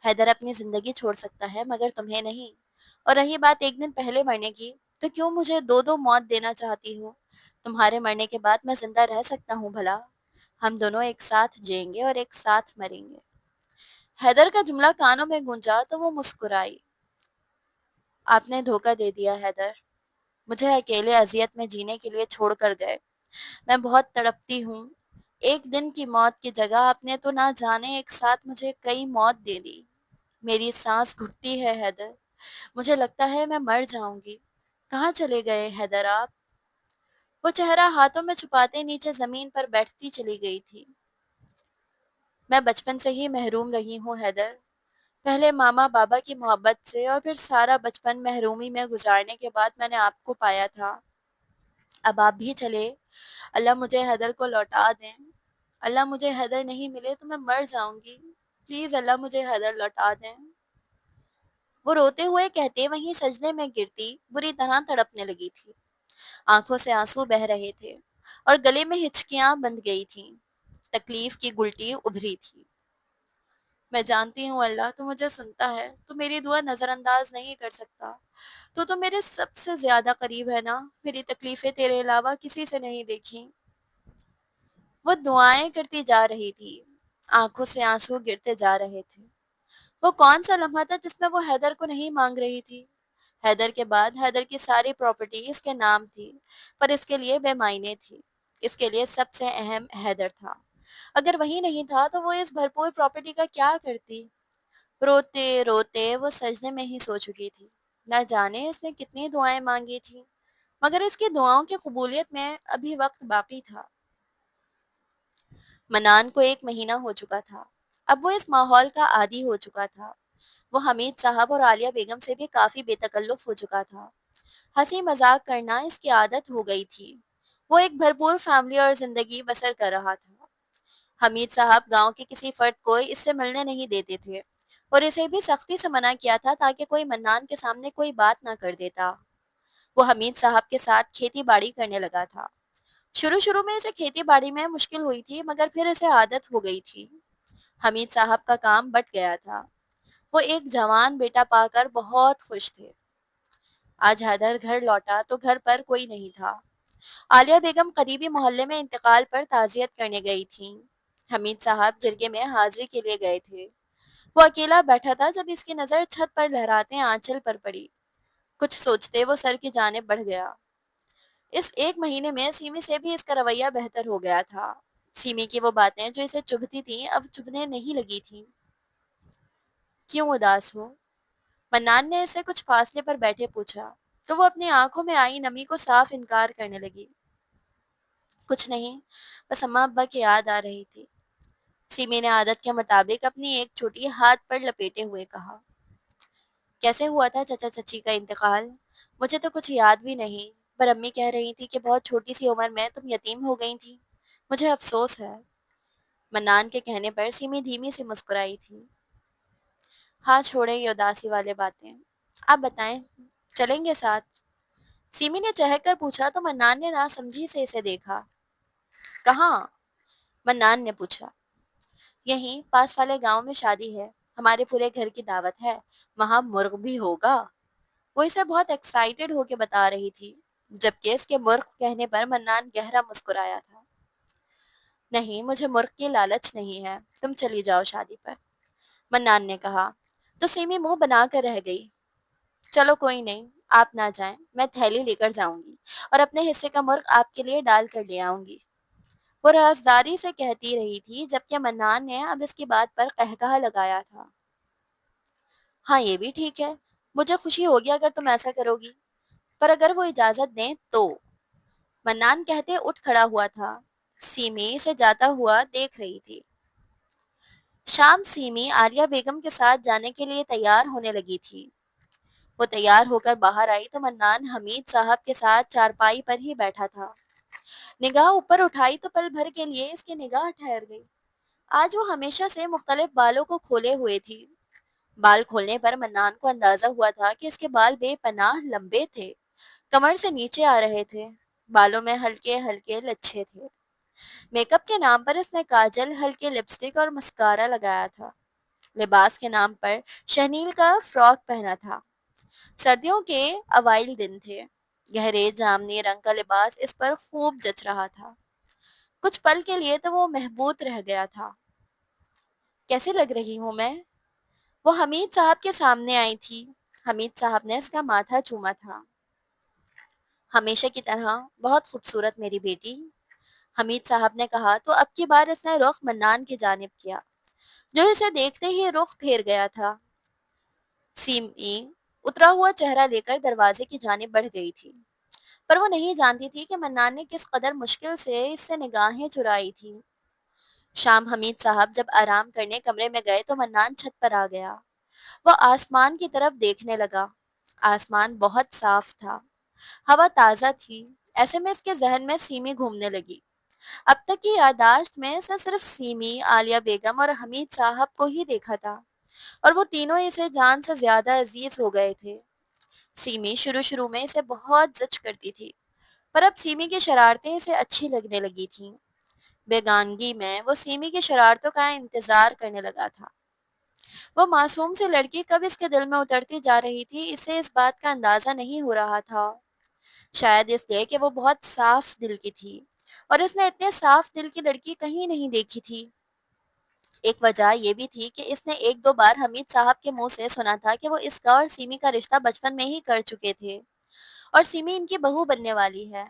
حیدر اپنی زندگی چھوڑ سکتا ہے مگر تمہیں نہیں۔ اور رہی بات ایک دن پہلے مرنے کی، تو کیوں مجھے دو دو موت دینا چاہتی ہو؟ تمہارے مرنے کے بعد میں زندہ رہ سکتا ہوں بھلا؟ ہم دونوں ایک ساتھ جئیں گے اور ایک ساتھ مریں گے۔ حیدر کا جملہ کانوں میں گونجا تو وہ مسکرائی۔ آپ نے دھوکہ دے دیا حیدر، مجھے اکیلے اذیت میں جینے کے لیے چھوڑ کر گئے۔ میں بہت تڑپتی ہوں۔ ایک دن کی موت کی جگہ آپ نے تو نہ جانے ایک ساتھ مجھے کئی موت دے دی۔ میری سانس گھٹتی ہے حیدر، مجھے لگتا ہے میں مر جاؤں گی۔ کہاں چلے گئے حیدر آپ؟ وہ چہرہ ہاتھوں میں چھپاتے نیچے زمین پر بیٹھتی چلی گئی تھی۔ میں بچپن سے ہی محروم رہی ہوں حیدر، پہلے ماما بابا کی محبت سے اور پھر سارا بچپن محرومی میں گزارنے کے بعد میں نے آپ کو پایا تھا۔ اب آپ بھی چلے، اللہ مجھے حیدر کو لوٹا دیں۔ اللہ مجھے حیدر نہیں ملے تو میں مر جاؤں گی، پلیز اللہ مجھے حیدر لوٹا دیں۔ وہ روتے ہوئے کہتے وہیں سجدے میں گرتی بری طرح تڑپنے لگی تھی۔ آنکھوں سے آنسو بہ رہے تھے اور گلے میں ہچکیاں بندھ گئی تھیں۔ تکلیف کی گلٹی ابھری تھی۔ میں جانتی ہوں اللہ تو مجھے سنتا ہے، تو میری دعا نظر انداز نہیں کر سکتا۔ تو میرے سب سے زیادہ قریب ہے نا، میری تکلیفیں تیرے علاوہ کسی سے نہیں دیکھیں۔ وہ دعائیں کرتی جا رہی تھی، آنکھوں سے آنسو گرتے جا رہے تھے۔ وہ کون سا لمحہ تھا جس میں وہ حیدر کو نہیں مانگ رہی تھی؟ حیدر کے بعد حیدر کی ساری پراپرٹی اس کے نام تھی، پر اس کے لیے بے معنی تھی۔ اس کے لیے سب سے اہم حیدر تھا۔ اگر وہی نہیں تھا تو وہ اس بھرپور پراپرٹی کا کیا کرتی؟ روتے روتے وہ سجدے میں ہی سو چکی تھی۔ نہ جانے اس نے کتنی دعائیں مانگی تھی، مگر اس کی دعاؤں کی قبولیت میں ابھی وقت باقی تھا۔ منان کو 1 مہینہ ہو چکا تھا۔ اب وہ اس ماحول کا عادی ہو چکا تھا۔ وہ حمید صاحب اور عالیہ بیگم سے بھی کافی بے تکلف ہو چکا تھا۔ ہنسی مذاق کرنا اس کی عادت ہو گئی تھی۔ وہ ایک بھرپور فیملی اور زندگی بسر کر رہا تھا۔ حمید صاحب گاؤں کے کسی فرد کو اس سے ملنے نہیں دیتے تھے اور اسے بھی سختی سے منع کیا تھا تاکہ کوئی منان کے سامنے کوئی بات نہ کر دیتا۔ وہ حمید صاحب کے ساتھ کھیتی باڑی کرنے لگا تھا۔ شروع شروع میں اسے کھیتی باڑی میں مشکل ہوئی تھی، مگر پھر اسے عادت ہو گئی تھی۔ حمید صاحب کا کام بٹ گیا تھا۔ وہ ایک جوان بیٹا پا کر بہت خوش تھے۔ آج حیدر گھر لوٹا تو گھر پر کوئی نہیں تھا۔ عالیہ بیگم قریبی محلے میں انتقال پر تعزیت کرنے گئی تھیں۔ حمید صاحب جرگے میں حاضری کے لیے گئے تھے۔ وہ اکیلا بیٹھا تھا جب اس کی نظر چھت پر لہراتے آنچل پر پڑی۔ کچھ سوچتے وہ سر کی جانب بڑھ گیا۔ اس 1 مہینے میں سیمی سے بھی اس کا رویہ بہتر ہو گیا تھا۔ سیمی کی وہ باتیں جو اسے چبھتی تھیں اب چبھنے نہیں لگی تھیں۔ کیوں اداس ہو؟ منان نے اسے کچھ فاصلے پر بیٹھے پوچھا تو وہ اپنی آنکھوں میں آئی نمی کو صاف انکار کرنے لگی۔ کچھ نہیں، بس اماں ابا کی یاد آ رہی تھی۔ سیمی نے عادت کے مطابق اپنی ایک چھوٹی ہاتھ پر لپیٹے ہوئے کہا۔ کیسے ہوا تھا چچا چچی کا انتقال؟ مجھے تو کچھ یاد بھی نہیں، پر امی کہہ رہی تھی کہ بہت چھوٹی سی عمر میں تم یتیم ہو گئی تھی۔ مجھے افسوس ہے۔ منان کے کہنے پر سیمی دھیمی سے مسکرائی تھی۔ ہاں چھوڑیں یہ اداسی والے باتیں، آپ بتائیں چلیں گے ساتھ؟ سیمی نے چہک کر پوچھا تو منان نے نہ سمجھی سے اسے دیکھا۔ کہاں؟ منان نے پوچھا۔ یہیں پاس والے گاؤں میں شادی ہے، ہمارے پورے گھر کی دعوت ہے، وہاں مرغ بھی ہوگا۔ وہ اسے بہت ایکسائٹڈ ہو کے بتا رہی تھی، جبکہ اس کے مرغ کہنے پر منان گہرا مسکرایا تھا۔ نہیں، مجھے مرغ کی لالچ نہیں ہے، تم چلی جاؤ شادی پر، منان نے کہا تو سیمی منہ بنا کر رہ گئی۔ چلو کوئی نہیں، آپ نہ جائیں، میں تھیلی لے کر جاؤں گی اور اپنے حصے کا مرغ آپ کے لیے ڈال کر لے آؤں گی۔ وہ رازداری سے کہتی رہی تھی جبکہ منان نے اب اس کی بات پر قہقہہ لگایا تھا۔ ہاں یہ بھی ٹھیک ہے، مجھے خوشی ہوگی اگر تم ایسا کرو گی، پر اگر وہ اجازت دیں تو۔ منان کہتے اٹھ کھڑا ہوا تھا۔ سیمی اسے جاتا ہوا دیکھ رہی تھی۔ شام سیمی عالیہ بیگم کے ساتھ جانے کے لیے تیار ہونے لگی تھی۔ وہ تیار ہو کر باہر آئی تو منان حمید صاحب کے ساتھ چارپائی پر ہی بیٹھا تھا۔ نگاہ اوپر اٹھائی تو پل بھر کے لیے اس کی نگاہ ٹھہر گئی۔ آج وہ ہمیشہ سے مختلف بالوں کو کھولے ہوئے تھی۔ بال کھولنے پر منان کو اندازہ ہوا تھا کہ اس کے بال بے پناہ لمبے تھے، کمر سے نیچے آ رہے تھے۔ بالوں میں ہلکے ہلکے لچھے تھے۔ میک اپ کے نام پر اس نے کاجل، ہلکے لپسٹک اور مسکارا لگایا تھا۔ لباس کے نام پر شہنیل کا فراک پہنا تھا۔ سردیوں کے اوائل دن تھے۔ گہرے جامنی رنگ کا لباس اس پر خوب جچ رہا تھا۔ کچھ پل کے لیے تو وہ محبوط رہ گیا تھا۔ کیسے لگ رہی ہوں میں؟ وہ حمید صاحب کے سامنے آئی تھی۔ حمید صاحب نے اس کا ماتھا چوما تھا۔ ہمیشہ کی طرح بہت خوبصورت میری بیٹی، حمید صاحب نے کہا تو اب کی بار اس نے رخ منان کی جانب کیا، جو اسے دیکھتے ہی رخ پھیر گیا تھا۔ سیمی اترا ہوا چہرہ لے کر دروازے کی جانب بڑھ گئی تھی، پر وہ نہیں جانتی تھی کہ منان نے کس قدر مشکل سے اس سے نگاہیں چرائی تھی۔ شام حمید صاحب جب آرام کرنے کمرے میں گئے تو منان چھت پر آ گیا۔ وہ آسمان کی طرف دیکھنے لگا۔ آسمان بہت صاف تھا۔ ہوا تازہ تھی۔ ایسے میں اس کے ذہن میں سیمی گھومنے لگی۔ اب تک کی یادداشت میں اسے صرف سیمی، عالیہ بیگم اور حمید صاحب کو ہی دیکھا تھا، اور وہ تینوں اسے جان سے زیادہ عزیز ہو گئے تھے۔ سیمی شروع شروع میں اسے بہت زچ کرتی تھی، پر اب سیمی کی شرارتیں اسے اچھی لگنے لگی تھیں۔ بیگانگی میں وہ سیمی کی شرارتوں کا انتظار کرنے لگا تھا۔ وہ معصوم سی لڑکی کب اس کے دل میں اترتی جا رہی تھی، اسے اس بات کا اندازہ نہیں ہو رہا تھا۔ شاید اس لیے کہ وہ بہت صاف دل کی تھی، اور اس نے اتنے صاف دل کی لڑکی کہیں نہیں دیکھی تھی۔ ایک وجہ یہ بھی تھی کہ اس نے 1 2 بار حمید صاحب کے منہ سے سنا تھا کہ وہ اس کا اور سیمی کا رشتہ بچپن میں ہی کر چکے تھے، اور سیمی ان کی بہو بننے والی ہے۔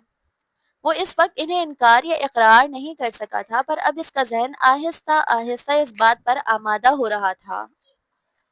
وہ اس وقت انہیں انکار یا اقرار نہیں کر سکا تھا، پر اب اس کا ذہن آہستہ آہستہ اس بات پر آمادہ ہو رہا تھا۔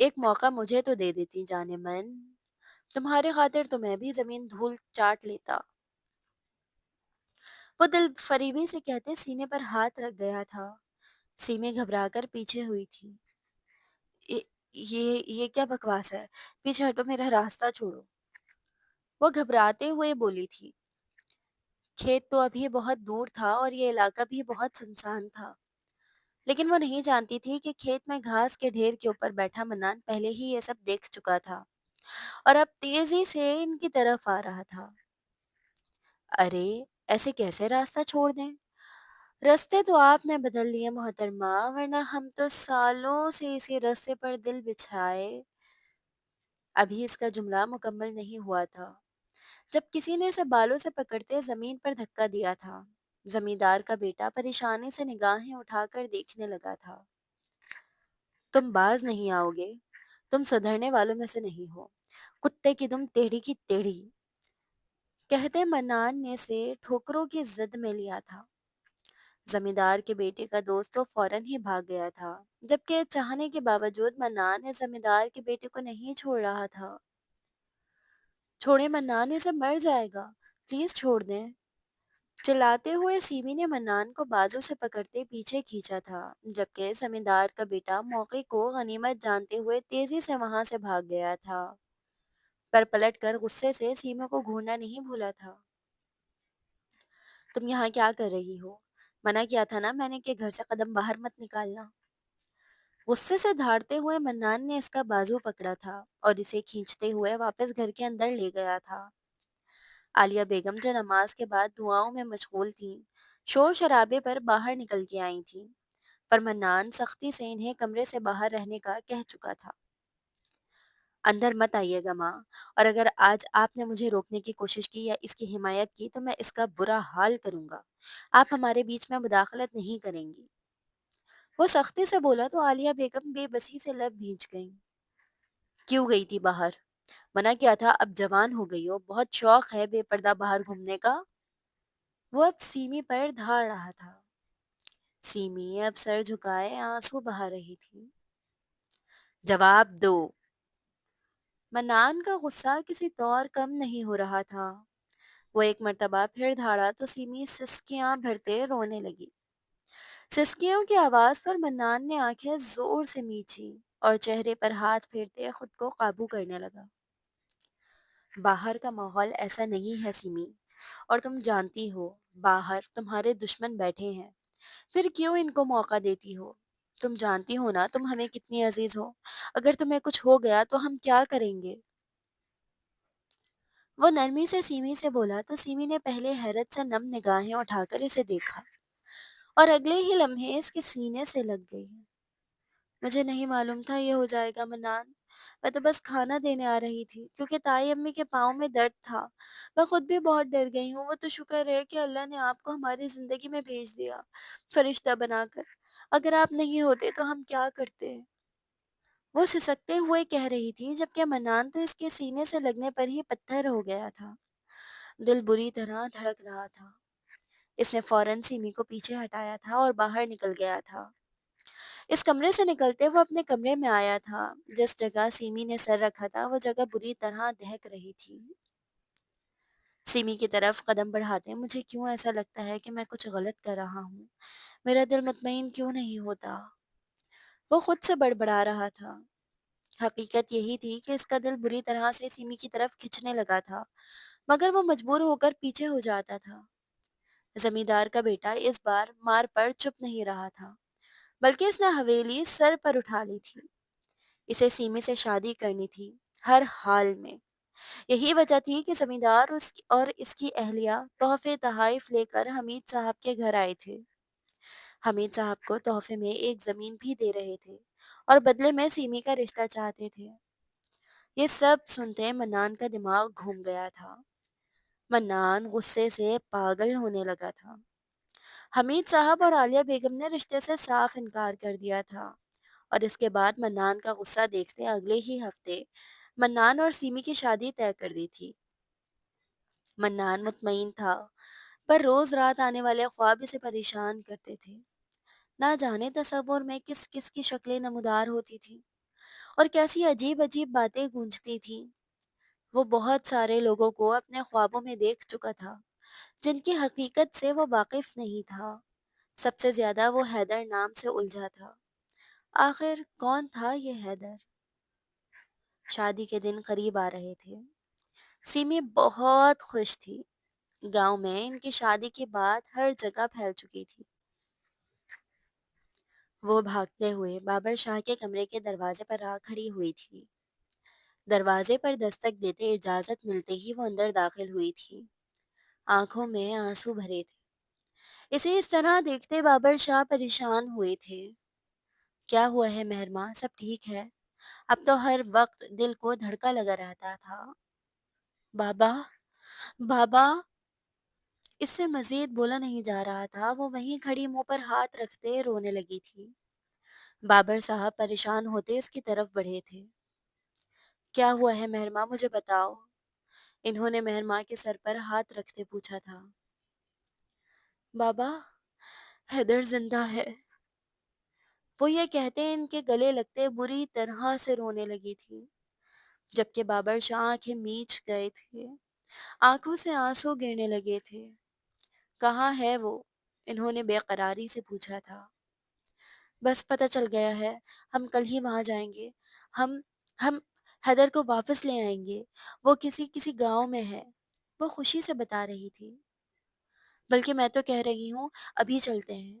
ایک موقع مجھے تو دے دیتی جانے من، تمہارے خاطر تو میں بھی زمین دھول چاٹ لیتا۔ وہ دل فریبی سے کہتے سینے پر ہاتھ رکھ گیا تھا۔ سیمیں گھبرا کر پیچھے ہوئی تھی۔ "یہ یہ کیا بکواس ہے؟ پیچھے ہٹو، میرا راستہ چھوڑو"۔ وہ گھبراتے ہوئے بولی تھی۔ کھیت تو ابھی بہت دور تھا اور یہ علاقہ بھی بہت سنسان تھا، لیکن وہ نہیں جانتی تھی کہ کھیت میں گھاس کے ڈھیر کے اوپر بیٹھا منان پہلے ہی یہ سب دیکھ چکا تھا اور اب تیزی سے ان کی طرف آ رہا تھا۔ ارے، ایسے کیسے راستہ چھوڑ دیں؟ رستے تو آپ نے بدل لیے محترمہ، ورنہ ہم تو سالوں سے اسی رستے پر دل بچھائے۔ ابھی اس کا جملہ مکمل نہیں ہوا تھا جب کسی نے اسے بالوں سے پکڑتے زمین پر دھکا دیا تھا۔ زمیندار کا بیٹا پریشانی سے نگاہیں اٹھا کر دیکھنے لگا تھا۔ تم باز نہیں آؤ گے، تم سدھرنے والوں میں سے نہیں ہو، کتے کی تم ٹیڑھی کی ٹیڑھی، کہتے منان نے سے ٹھوکروں کی زد میں لیا تھا۔ زمیندار کے بیٹے کا دوست تو فوراً ہی بھاگ گیا تھا، جبکہ چاہنے کے باوجود منان نے زمیندار کے بیٹے کو نہیں چھوڑ رہا تھا۔ چھوڑے منان، اسے مر جائے گا، پلیز چھوڑ دیں۔ چلاتے ہوئے سیمی نے منان کو بازو سے پکڑتے پیچھے کھینچا تھا، جبکہ زمیندار کا بیٹا موقع کو غنیمت جانتے ہوئے تیزی سے وہاں سے بھاگ گیا تھا، پر پلٹ کر غصے سے سیمی کو گھورنا نہیں بھولا تھا۔ تم یہاں کیا کر رہی ہو؟ منع کیا تھا نا میں نے کہ گھر سے قدم باہر مت نکالنا۔ غصے سے دھاڑتے ہوئے منان نے اس کا بازو پکڑا تھا اور اسے کھینچتے ہوئے واپس گھر کے اندر لے گیا تھا۔ عالیہ بیگم جو نماز کے بعد دعاؤں میں مشغول تھیں، شور شرابے پر باہر نکل کے آئی تھیں، پر منان سختی سے انہیں کمرے سے باہر رہنے کا کہہ چکا تھا۔ اندر مت آئیے گا ماں، اور اگر آج آپ نے مجھے روکنے کی کوشش کی یا اس کی حمایت کی تو میں اس کا برا حال کروں گا۔ آپ ہمارے بیچ میں مداخلت نہیں کریں گی۔ وہ سختی سے بولا تو عالیہ بیگم بے بسی سے لب بھیج گئیں۔ کیوں گئی تھی باہر؟ منع کیا تھا، اب جوان ہو گئی ہو، بہت شوق ہے بے پردہ باہر گھومنے کا۔ وہ اب سیمی پر دھاڑ رہا تھا۔ سیمی اب سر جھکائے آنسو بہا رہی تھی۔ جواب دو۔ منان کا غصہ کسی طور کم نہیں ہو رہا تھا۔ وہ ایک مرتبہ پھر دھاڑا تو سیمی سسکیاں بھرتے رونے لگی۔ سسکیوں کی آواز پر منان نے آنکھیں زور سے میچی اور چہرے پر ہاتھ پھیرتے خود کو قابو کرنے لگا۔ باہر کا ماحول ایسا نہیں ہے سیمی، اور تم جانتی ہو باہر تمہارے دشمن بیٹھے ہیں، پھر کیوں ان کو موقع دیتی ہو؟ تم جانتی ہو نا تم ہمیں کتنی عزیز ہو، اگر تمہیں کچھ ہو گیا تو ہم کیا کریں گے؟ وہ نرمی سے سیمی سے بولا تو سیمی نے پہلے حیرت سے نم نگاہیں اٹھا کر اسے دیکھا اور اگلے ہی لمحے اس کے سینے سے لگ گئی۔ مجھے نہیں معلوم تھا یہ ہو جائے گا منان، میں تو بس کھانا دینے آ رہی تھی کیونکہ تائی امی کے پاؤں میں درد تھا۔ میں خود بھی بہت ڈر گئی ہوں، وہ تو شکر ہے کہ اللہ نے آپ کو ہماری زندگی میں بھیج دیا فرشتہ بنا کر، اگر آپ نہیں ہوتے تو ہم کیا کرتے؟ وہ سسکتے ہوئے کہہ رہی تھی، جبکہ منان تو اس کے سینے سے لگنے پر ہی پتھر ہو گیا تھا۔ دل بری طرح دھڑک رہا تھا۔ اس نے فوراً سیمی کو پیچھے ہٹایا تھا اور باہر نکل گیا تھا۔ اس کمرے سے نکلتے وہ اپنے کمرے میں آیا تھا۔ جس جگہ سیمی نے سر رکھا تھا وہ جگہ بری طرح دہک رہی تھی۔ سیمی کی طرف قدم بڑھاتے مجھے کیوں ایسا لگتا ہے کہ میں کچھ غلط کر رہا ہوں، میرا دل مطمئن کیوں نہیں ہوتا؟ وہ خود سے بڑبڑا رہا تھا۔ حقیقت یہی تھی کہ اس کا دل بری طرح سے سیمی کی طرف کھنچنے لگا تھا، مگر وہ مجبور ہو کر پیچھے ہو جاتا تھا۔ زمیندار کا بیٹا اس بار مار پر چپ نہیں رہا تھا، بلکہ اس نے حویلی سر پر اٹھا لی تھی۔ اسے سیمی سے شادی کرنی تھی، ہر حال میں۔ یہی وجہ تھی کہ زمیندار اور اس کی اہلیہ تحفے تحائف لے کر حمید صاحب کے گھر آئے تھے۔ حمید صاحب کو تحفے میں ایک زمین بھی دے رہے تھے اور بدلے میں سیمی کا رشتہ چاہتے تھے۔ یہ سب سنتے منان کا دماغ گھوم گیا تھا۔ منان غصے سے پاگل ہونے لگا تھا۔ حمید صاحب اور عالیہ بیگم نے رشتے سے صاف انکار کر دیا تھا، اور اس کے بعد منان کا غصہ دیکھتے اگلے ہی ہفتے منان اور سیمی کی شادی طے کر دی تھی۔ منان مطمئن تھا، پر روز رات آنے والے خواب اسے پریشان کرتے تھے۔ نہ جانے تصور میں کس کس کی شکلیں نمودار ہوتی تھی۔ اور کیسی عجیب عجیب باتیں گونجتی تھیں۔ وہ بہت سارے لوگوں کو اپنے خوابوں میں دیکھ چکا تھا جن کی حقیقت سے وہ واقف نہیں تھا۔ سب سے زیادہ وہ حیدر نام سے الجھا تھا۔ آخر کون تھا یہ حیدر؟ شادی کے دن قریب آ رہے تھے۔ سیمی بہت خوش تھی۔ گاؤں میں ان کی شادی کی بات ہر جگہ پھیل چکی تھی۔ وہ بھاگتے ہوئے بابر شاہ کے کمرے کے دروازے پر آ کھڑی ہوئی تھی۔ دروازے پر دستک دیتے اجازت ملتے ہی وہ اندر داخل ہوئی تھی۔ آنکھوں میں آنسو بھرے تھے۔ اسے اس طرح دیکھتے بابر شاہ پریشان ہوئے تھے۔ کیا ہوا ہے مہرماں، سب ٹھیک ہے؟ اب تو ہر وقت دل کو دھڑکا لگا رہتا تھا۔ بابا، بابا، اس سے مزید بولا نہیں جا رہا تھا۔ وہ وہیں کھڑی منہ پر ہاتھ رکھتے رونے لگی تھی۔ بابر صاحب پریشان ہوتے اس کی طرف بڑھے تھے۔ کیا ہوا ہے مہرماں، مجھے بتاؤ۔ انہوں نے مہرماں کے سر پر ہاتھ رکھتے پوچھا تھا۔ بابا، حیدر زندہ ہے۔ وہ یہ کہتے ان کے گلے لگتے بری طرح سے رونے لگی تھی، جبکہ بابر شاہ آنکھیں میچ گئے تھے۔ آنکھوں سے آنسو گرنے لگے تھے۔ کہاں ہے وہ؟ انہوں نے بے قراری سے پوچھا تھا۔ بس پتہ چل گیا ہے، ہم کل ہی وہاں جائیں گے۔ ہم حیدر کو واپس لے آئیں گے۔ وہ کسی گاؤں میں ہے، وہ خوشی سے بتا رہی تھی۔ بلکہ میں تو کہہ رہی ہوں ابھی چلتے ہیں۔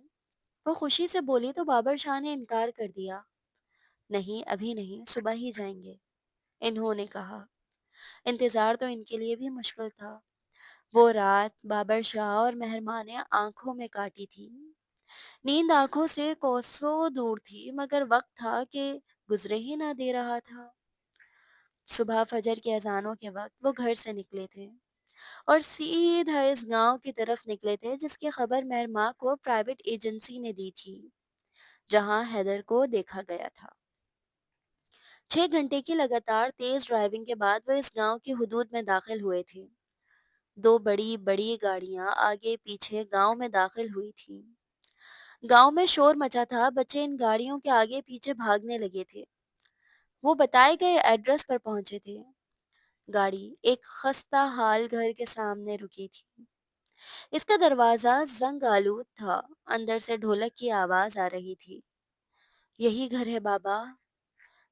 وہ خوشی سے بولی تو بابر شاہ نے انکار کر دیا۔ نہیں، ابھی نہیں، صبح ہی جائیں گے، انہوں نے کہا۔ انتظار تو ان کے لیے بھی مشکل تھا۔ وہ رات بابر شاہ اور مہرماں نے آنکھوں میں کاٹی تھی۔ نیند آنکھوں سے کوسوں دور تھی، مگر وقت تھا کہ گزرے ہی نہ دے رہا تھا۔ صبح فجر کے اذانوں کے وقت وہ گھر سے نکلے تھے اور سیدھا اس گاؤں کی طرف نکلے تھے جس کی خبر مہرماں کو پرائیویٹ ایجنسی نے دی تھی، جہاں حیدر کو دیکھا گیا تھا۔ 6 گھنٹے کی لگاتار تیز ڈرائیونگ کے بعد وہ اس گاؤں کی حدود میں داخل ہوئے تھے۔ 2 بڑی گاڑیاں آگے پیچھے گاؤں میں داخل ہوئی تھیں۔ گاؤں میں شور مچا تھا، بچے ان گاڑیوں کے آگے پیچھے بھاگنے لگے تھے۔ وہ بتائے گئے ایڈریس پر پہنچے تھے۔ گاڑی ایک خستہ حال گھر کے سامنے رکی تھی۔ اس کا دروازہ زنگ آلود تھا، اندر سے ڈھولک کی آواز آ رہی تھی۔ یہی گھر ہے بابا،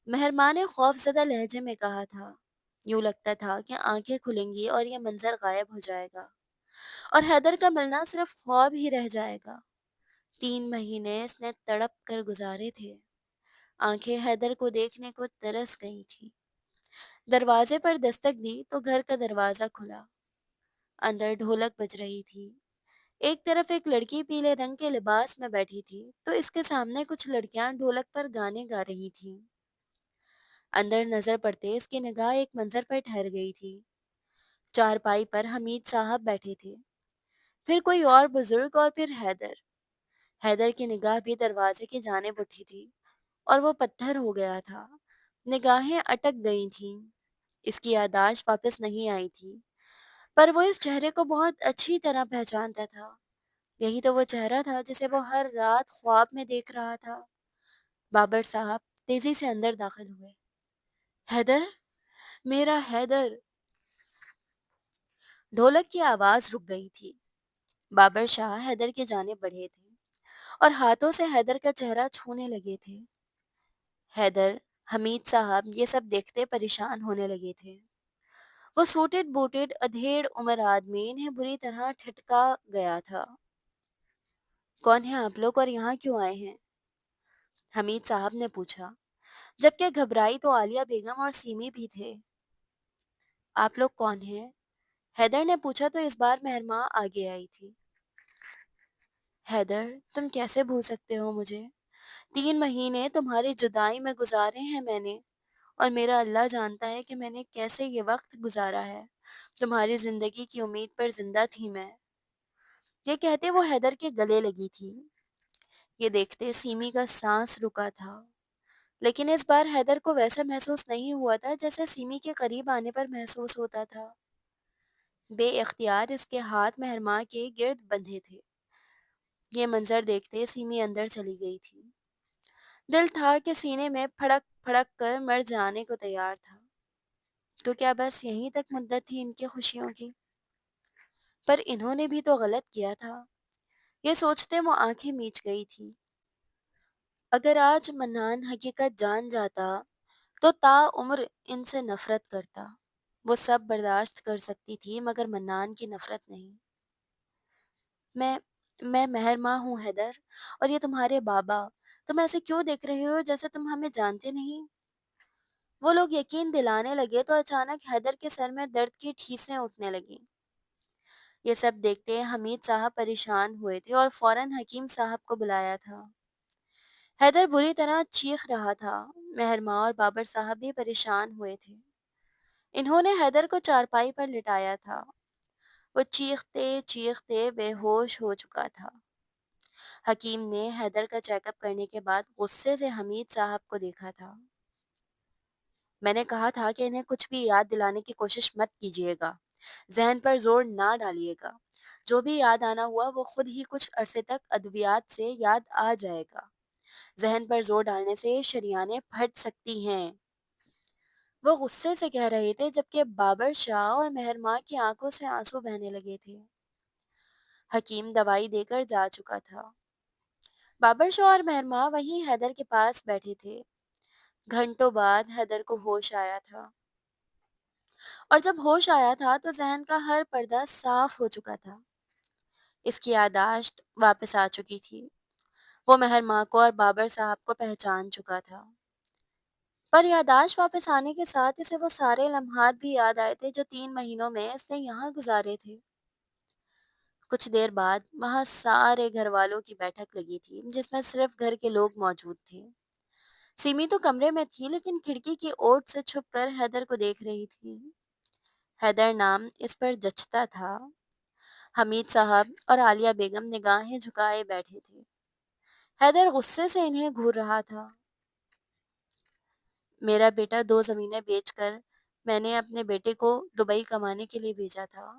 مہرماں نے خوف زدہ لہجے میں کہا تھا۔ یوں لگتا تھا کہ آنکھیں کھلیں گی اور یہ منظر غائب ہو جائے گا اور حیدر کا ملنا صرف خواب ہی رہ جائے گا۔ 3 مہینے اس نے تڑپ کر گزارے تھے۔ آنکھیں حیدر کو دیکھنے کو ترس گئی تھی۔ دروازے پر دستک دی تو گھر کا دروازہ کھلا۔ اندر ڈھولک بج رہی تھی۔ ایک طرف ایک لڑکی پیلے رنگ کے لباس میں بیٹھی تھی تو اس کے سامنے کچھ لڑکیاں ڈھولک پر گانے گا رہی تھیں۔ اندر نظر پڑتے اس کی نگاہ ایک منظر پر ٹھہر گئی تھی۔ چارپائی پر حمید صاحب بیٹھے تھے، پھر کوئی اور بزرگ اور پھر حیدر۔ حیدر کی نگاہ بھی دروازے کی جانب اٹھی تھی اور وہ پتھر ہو گیا تھا۔ نگاہیں اٹک گئی تھیں۔ اس کی یادداشت واپس نہیں آئی تھی، پر وہ اس چہرے کو بہت اچھی طرح پہچانتا تھا۔ یہی تو وہ چہرہ تھا جسے وہ ہر رات خواب میں دیکھ رہا تھا۔ بابر صاحب تیزی سے اندر داخل ہوئے۔ حیدر، میرا حیدر! ڈھولک کی آواز رک گئی تھی۔ بابر شاہ حیدر کی جانب بڑھے تھے اور ہاتھوں سے حیدر کا چہرہ چھونے لگے تھے۔ حیدر، حمید صاحب یہ سب دیکھتے پریشان ہونے لگے تھے۔ وہ سوٹڈ بوٹڈ ادھیڑ عمر آدمی انہیں بری طرح ٹھٹکا گیا تھا۔ کون ہیں آپ لوگ اور یہاں کیوں آئے ہیں؟ حمید صاحب نے پوچھا، جبکہ گھبرائی تو عالیہ بیگم اور سیمی بھی تھے۔ آپ لوگ کون ہیں؟ حیدر نے پوچھا تو اس بار مہرماں آگے آئی تھی۔ حیدر، تم کیسے بھول سکتے ہو مجھے؟ 3 مہینے تمہاری جدائی میں گزارے ہیں میں نے، اور میرا اللہ جانتا ہے کہ میں نے کیسے یہ وقت گزارا ہے۔ تمہاری زندگی کی امید پر زندہ تھی میں۔ یہ کہتے وہ حیدر کے گلے لگی تھی۔ یہ دیکھتے سیمی کا سانس رکا تھا، لیکن اس بار حیدر کو ویسا محسوس نہیں ہوا تھا جیسے سیمی کے قریب آنے پر محسوس ہوتا تھا۔ بے اختیار اس کے ہاتھ مہرماں کے گرد بندھے تھے۔ یہ منظر دیکھتے سیمی اندر چلی گئی تھی۔ دل تھا کہ سینے میں پھڑک پھڑک کر مر جانے کو تیار تھا۔ تو کیا بس یہیں تک مدت تھی ان کی خوشیوں کی؟ پر انہوں نے بھی تو غلط کیا تھا، یہ سوچتے وہ آنکھیں میچ گئی تھی۔ اگر آج منان حقیقت جان جاتا تو تا عمر ان سے نفرت کرتا۔ وہ سب برداشت کر سکتی تھی مگر منان کی نفرت نہیں۔ میں میں مہر ماں ہوں حیدر، اور یہ تمہارے بابا۔ تم ایسے کیوں دیکھ رہے ہو جیسے تم ہمیں جانتے نہیں؟ وہ لوگ یقین دلانے لگے تو اچانک حیدر کے سر میں درد کی ٹھیسیں اٹھنے لگیں۔ یہ سب دیکھتے حمید صاحب پریشان ہوئے تھے اور فوراً حکیم صاحب کو بلایا تھا۔ حیدر بری طرح چیخ رہا تھا۔ مہر ماں اور بابر صاحب بھی پریشان ہوئے تھے۔ انہوں نے حیدر کو چارپائی پر لٹایا تھا۔ وہ چیختے چیختے بے ہوش ہو چکا تھا۔ حکیم نے حیدر کا چیک اپ کرنے کے بعد غصے سے حمید صاحب کو دیکھا تھا۔ میں نے کہا تھا کہ انہیں کچھ بھی یاد دلانے کی کوشش مت کیجیے گا، ذہن پر زور نہ ڈالیے گا۔ جو بھی یاد آنا ہوا وہ خود ہی کچھ عرصے تک ادویات سے یاد آ جائے گا۔ ذہن پر زور ڈالنے سے شریانیں پھٹ سکتی ہیں۔ وہ غصے سے کہہ رہے تھے جبکہ بابر شاہ اور مہر ماں کی آنکھوں سے آنسو بہنے لگے تھے۔ حکیم دوائی دے کر جا چکا تھا۔ بابر شاہ اور مہر ماں وہیں حیدر کے پاس بیٹھے تھے۔ گھنٹوں بعد حیدر کو ہوش آیا تھا، اور جب ہوش آیا تھا تو ذہن کا ہر پردہ صاف ہو چکا تھا۔ اس کی یادداشت واپس آ چکی تھی۔ وہ مہر ماں کو اور بابر صاحب کو پہچان چکا تھا۔ پر یادداشت واپس آنے کے ساتھ اسے وہ سارے لمحات بھی یاد آئے تھے جو 3 مہینوں میں اس نے یہاں گزارے تھے۔ کچھ دیر بعد وہاں سارے گھر والوں کی بیٹھک لگی تھی جس میں صرف گھر کے لوگ موجود تھے۔ سیمی تو کمرے میں تھی لیکن کھڑکی کی اوٹ سے چھپ کر حیدر کو دیکھ رہی تھی۔ حیدر نام اس پر جچتا تھا۔ حمید صاحب اور عالیہ بیگم نگاہیں جھکائے بیٹھے تھے۔ حیدر غصے سے انہیں گھور رہا تھا۔ میرا بیٹا 2 زمینیں بیچ کر میں نے اپنے بیٹے کو دبئی کمانے کے لیے بھیجا تھا۔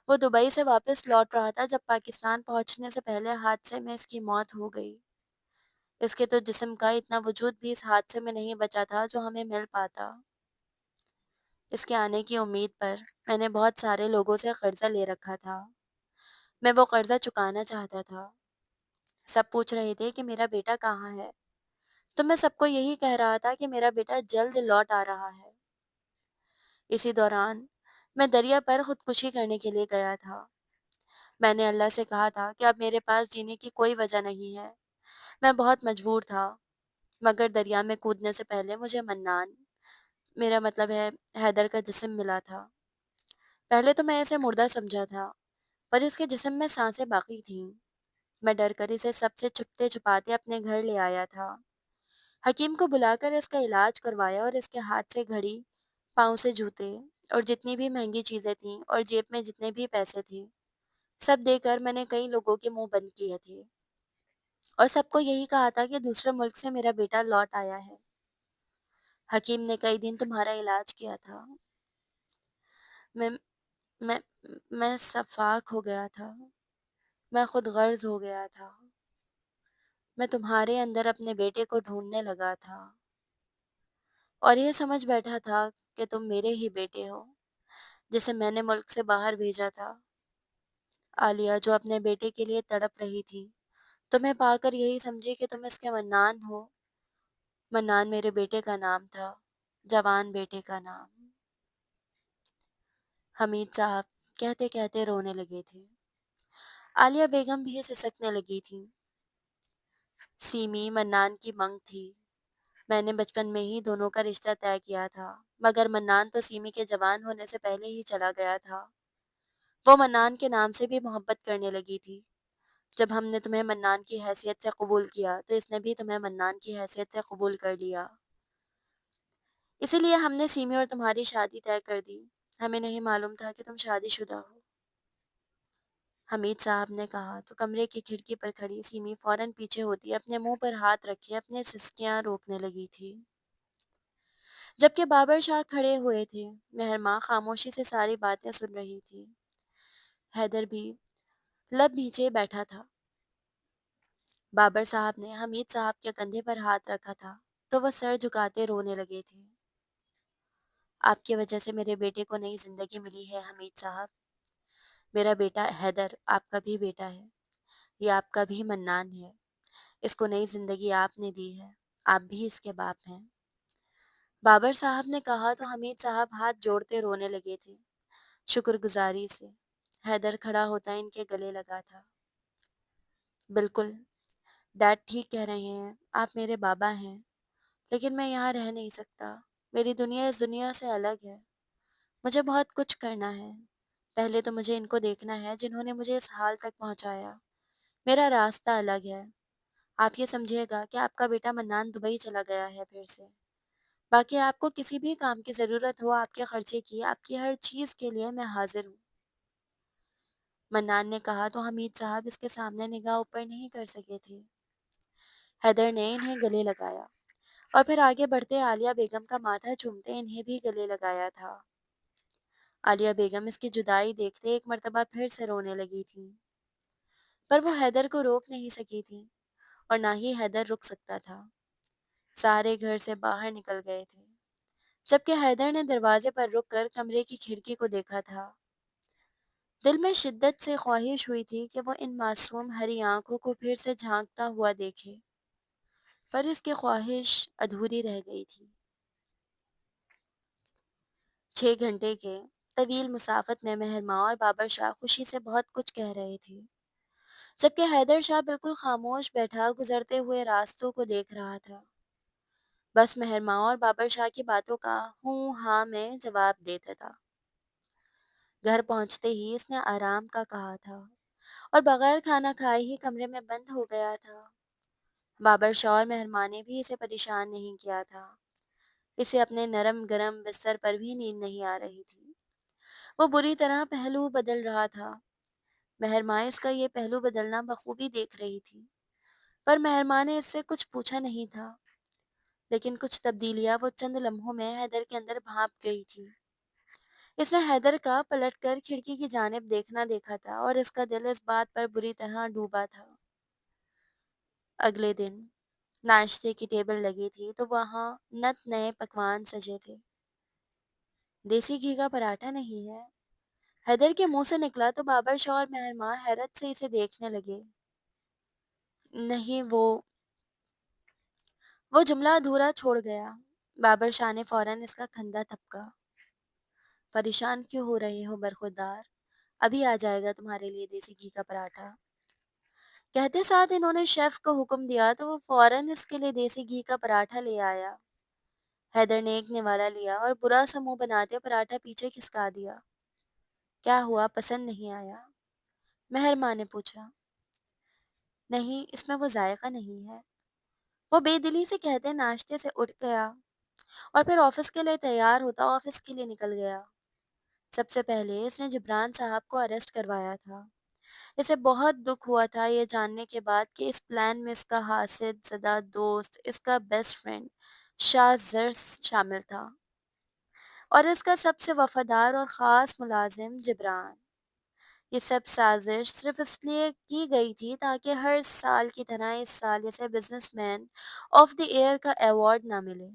وہ دبئی سے واپس لوٹ رہا تھا جب پاکستان پہنچنے سے پہلے حادثے میں اس کی موت ہو گئی۔ اس کے تو جسم کا اتنا وجود بھی اس حادثے میں نہیں بچا تھا جو ہمیں مل پاتا۔ اس کے آنے کی امید پر میں نے بہت سارے لوگوں سے قرضہ لے رکھا تھا۔ میں وہ قرضہ چکانا چاہتا تھا۔ سب پوچھ رہے تھے کہ میرا بیٹا کہاں ہے، تو میں سب کو یہی کہہ رہا تھا کہ میرا بیٹا جلد لوٹ آ رہا ہے۔ اسی دوران میں دریا پر خودکشی کرنے کے لیے گیا تھا۔ میں نے اللہ سے کہا تھا کہ اب میرے پاس جینے کی کوئی وجہ نہیں ہے۔ میں بہت مجبور تھا، مگر دریا میں کودنے سے پہلے مجھے منان، میرا مطلب ہے حیدر کا جسم ملا تھا۔ پہلے تو میں اسے مردہ سمجھا تھا، پر اس کے جسم میں سانسیں باقی تھیں۔ میں ڈر کر اسے سب سے چھپتے چھپاتے اپنے گھر لے آیا تھا۔ حکیم کو بلا کر اس کا علاج کروایا اور اس کے ہاتھ سے گھڑی، پاؤں سے جوتے اور جتنی بھی مہنگی چیزیں تھیں اور جیب میں جتنے بھی پیسے تھے سب دے کر میں نے کئی لوگوں کے منہ بند کیے تھے اور سب کو یہی کہا تھا کہ دوسرے ملک سے میرا بیٹا لوٹ آیا ہے۔ حکیم نے کئی دن تمہارا علاج کیا تھا۔ میں میں میں صفاق ہو گیا تھا، میں خود غرض ہو گیا تھا۔ میں تمہارے اندر اپنے بیٹے کو ڈھونڈنے لگا تھا اور یہ سمجھ بیٹھا تھا کہ تم میرے ہی بیٹے ہو جسے میں نے ملک سے باہر بھیجا تھا۔ عالیہ جو اپنے بیٹے کے لیے تڑپ رہی تھی تمہیں پا کر یہی سمجھی کہ تم اس کے منان ہو۔ منان میرے بیٹے کا نام تھا، جوان بیٹے کا نام۔ حمید صاحب کہتے کہتے رونے لگے تھے۔ عالیہ بیگم بھی سسکنے لگی تھی۔ سیمی منان کی منگ تھی۔ میں نے بچپن میں ہی دونوں کا رشتہ طے کیا تھا، مگر منان تو سیمی کے جوان ہونے سے پہلے ہی چلا گیا تھا۔ وہ منان کے نام سے بھی محبت کرنے لگی تھی۔ جب ہم نے تمہیں منان کی حیثیت سے قبول کیا تو اس نے بھی تمہیں منان کی حیثیت سے قبول کر لیا۔ اسی لیے ہم نے سیمی اور تمہاری شادی طے کر دی۔ ہمیں نہیں معلوم تھا کہ تم شادی شدہ ہو۔ حمید صاحب نے کہا تو کمرے کی کھڑکی پر کھڑی سیمی فوراً پیچھے ہوتی اپنے منہ پر ہاتھ رکھے اپنے سسکیاں روکنے لگی تھی۔ جبکہ بابر شاہ کھڑے ہوئے تھے، مہر ماں خاموشی سے ساری باتیں سن رہی تھی۔ حیدر بھی لب نیچے بیٹھا تھا۔ بابر صاحب نے حمید صاحب کے کندھے پر ہاتھ رکھا تھا۔ تو وہ سر جھکاتے رونے لگے تھے۔ آپ کی وجہ سے میرے بیٹے کو نئی زندگی ملی ہے حمید صاحب۔ میرا بیٹا حیدر آپ کا بھی بیٹا ہے، یہ آپ کا بھی منان ہے۔ اس کو نئی زندگی آپ نے دی ہے، آپ بھی اس کے باپ ہیں۔ بابر صاحب نے کہا تو حمید صاحب ہاتھ جوڑتے رونے لگے تھے، شکر گزاری سے۔ حیدر کھڑا ہوتا ان کے گلے لگا تھا۔ بالکل، ڈیڈ ٹھیک کہہ رہے ہیں، آپ میرے بابا ہیں، لیکن میں یہاں رہ نہیں سکتا۔ میری دنیا اس دنیا سے الگ ہے۔ مجھے بہت کچھ کرنا ہے۔ پہلے تو مجھے ان کو دیکھنا ہے جنہوں نے مجھے اس حال تک پہنچایا۔ میرا راستہ الگ ہے۔ آپ یہ سمجھیے گا کہ آپ کا بیٹا منان دبئی چلا گیا ہے پھر سے۔ باقی آپ کو کسی بھی کام کی ضرورت ہو، آپ کے خرچے کی، آپ کی ہر چیز کے لیے میں حاضر ہوں۔ منان نے کہا تو حمید صاحب اس کے سامنے نگاہ اوپر نہیں کر سکے تھے۔ حیدر نے انہیں گلے لگایا اور پھر آگے بڑھتے عالیہ بیگم کا ماتھا چومتے انہیں بھی گلے لگایا تھا۔ عالیہ بیگم اس کی جدائی دیکھتے ایک مرتبہ پھر سے رونے لگی تھی، پر وہ حیدر کو روک نہیں سکی تھی اور نہ ہی حیدر رک سکتا تھا۔ سارے گھر سے باہر نکل گئے تھے، جبکہ حیدر نے دروازے پر رک کر کمرے کی کھڑکی کو دیکھا تھا۔ دل میں شدت سے خواہش ہوئی تھی کہ وہ ان معصوم ہری آنکھوں کو پھر سے جھانکتا ہوا دیکھے، پر اس کی خواہش ادھوری رہ گئی تھی۔ 6 گھنٹے کے طویل مسافت میں مہر ماں اور بابر شاہ خوشی سے بہت کچھ کہہ رہے تھے، جبکہ حیدر شاہ بالکل خاموش بیٹھا گزرتے ہوئے راستوں کو دیکھ رہا تھا، بس مہر ماں اور بابر شاہ کی باتوں کا ہوں ہاں میں جواب دیتا تھا۔ گھر پہنچتے ہی اس نے آرام کا کہا تھا اور بغیر کھانا کھائے ہی کمرے میں بند ہو گیا تھا۔ بابر شاہ اور مہر ماں نے بھی اسے پریشان نہیں کیا تھا، اسے اپنے نرم گرم بستر پر بھی نیند نہیں آ رہی تھی۔ وہ بری طرح پہلو بدل رہا تھا۔ مہر ماں اس کا یہ پہلو بدلنا بخوبی دیکھ رہی تھی، پر مہر ماں نے اس سے کچھ پوچھا نہیں تھا، لیکن کچھ تبدیلیاں وہ چند لمحوں میں حیدر کے اندر بھانپ گئی تھی۔ اس نے حیدر کا پلٹ کر کھڑکی کی جانب دیکھنا دیکھا تھا اور اس کا دل اس بات پر بری طرح ڈوبا تھا۔ اگلے دن ناشتے کی ٹیبل لگی تھی تو وہاں نت نئے پکوان سجے تھے۔ دیسی گھی کا پراٹھا نہیں ہے؟ حیدر کے منہ سے نکلا تو بابر شاہ اور مہر ماں حیرت سے اسے دیکھنے لگے۔ نہیں، وہ جملہ ادھورا چھوڑ گیا۔ بابر شاہ نے فوراً اس کا کھندا تھپکا۔ پریشان کیوں ہو رہے ہو برخوردار؟ ابھی آ جائے گا تمہارے لیے دیسی گھی کا پراٹھا۔ کہتے ساتھ انہوں نے شیف کو حکم دیا تو وہ فوراً اس کے لیے دیسی گھی کا پراٹھا لے آیا۔ حیدر نے ایک نوالا لیا اور برا سا منہ بناتے پراٹھا پیچھے کھسکا دیا۔ کیا ہوا، پسند نہیں آیا؟ مہر ماں نے پوچھا۔ نہیں، اس میں وہ ذائقہ نہیں ہے، وہ بے دلی سے کہتے ناشتے سے اٹھ گیا اور پھر آفس کے لیے تیار ہوتا آفس کے لیے نکل گیا۔ سب سے پہلے اس نے جبران صاحب کو اریسٹ کروایا تھا۔ اسے بہت دکھ ہوا تھا یہ جاننے کے بعد کہ اس پلان میں اس کا حاسد زدہ دوست، اس کا بیسٹ فرینڈ شاہ زرس شامل تھا اور اس کا سب سے وفادار اور خاص ملازم جبران۔ یہ سب سازش صرف اس لیے کی گئی تھی تاکہ ہر سال کی طرح اس سال اسے businessman of the year کا ایوارڈ نہ ملے۔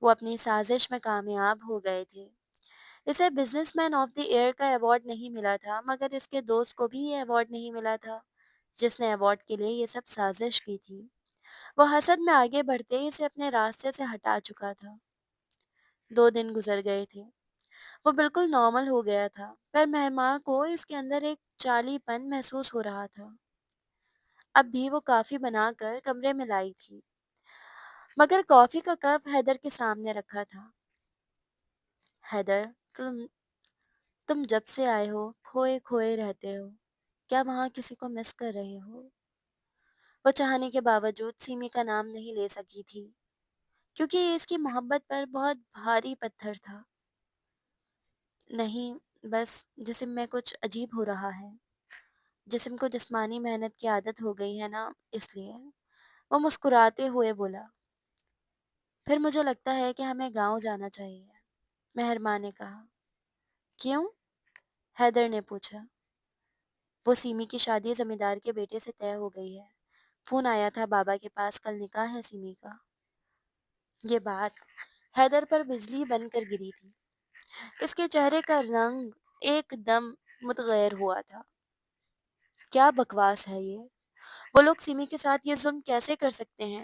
وہ اپنی سازش میں کامیاب ہو گئے تھے۔ اسے businessman of the year کا ایوارڈ نہیں ملا تھا، مگر اس کے دوست کو بھی یہ ایوارڈ نہیں ملا تھا جس نے ایوارڈ کے لیے یہ سب سازش کی تھی۔ وہ حسد میں آگے بڑھتے اسے اپنے راستے سے ہٹا چکا تھا۔ 2 دن گزر گئے تھے، وہ بالکل نارمل ہو گیا تھا، پر مہماں کو اس کے اندر ایک چالی پن محسوس ہو رہا تھا۔ اب بھی وہ کافی بنا کر کمرے میں لائی تھی، مگر کافی کا کپ حیدر کے سامنے رکھا تھا۔ حیدر، تم جب سے آئے ہو کھوئے کھوئے رہتے ہو، کیا وہاں کسی کو مس کر رہے ہو؟ وہ چاہنے کے باوجود سیمی کا نام نہیں لے سکی تھی، کیونکہ یہ اس کی محبت پر بہت بھاری پتھر تھا۔ نہیں، بس جسم میں کچھ عجیب ہو رہا ہے۔ جسم کو جسمانی محنت کی عادت ہو گئی ہے نا، اس لیے۔ وہ مسکراتے ہوئے بولا۔ پھر مجھے لگتا ہے کہ ہمیں گاؤں جانا چاہیے، مہر ماں نے کہا۔ کیوں؟ حیدر نے پوچھا۔ وہ سیمی کی شادی زمیندار کے بیٹے سے طے ہو گئی ہے، فون آیا تھا بابا کے پاس، کل نکاح ہے سیمی کا۔ یہ بات حیدر پر بجلی بن کر گری تھی۔ اس کے چہرے کا رنگ ایک دم متغیر ہوا تھا۔ کیا بکواس ہے یہ؟ وہ لوگ سیمی کے ساتھ یہ ظلم کیسے کر سکتے ہیں؟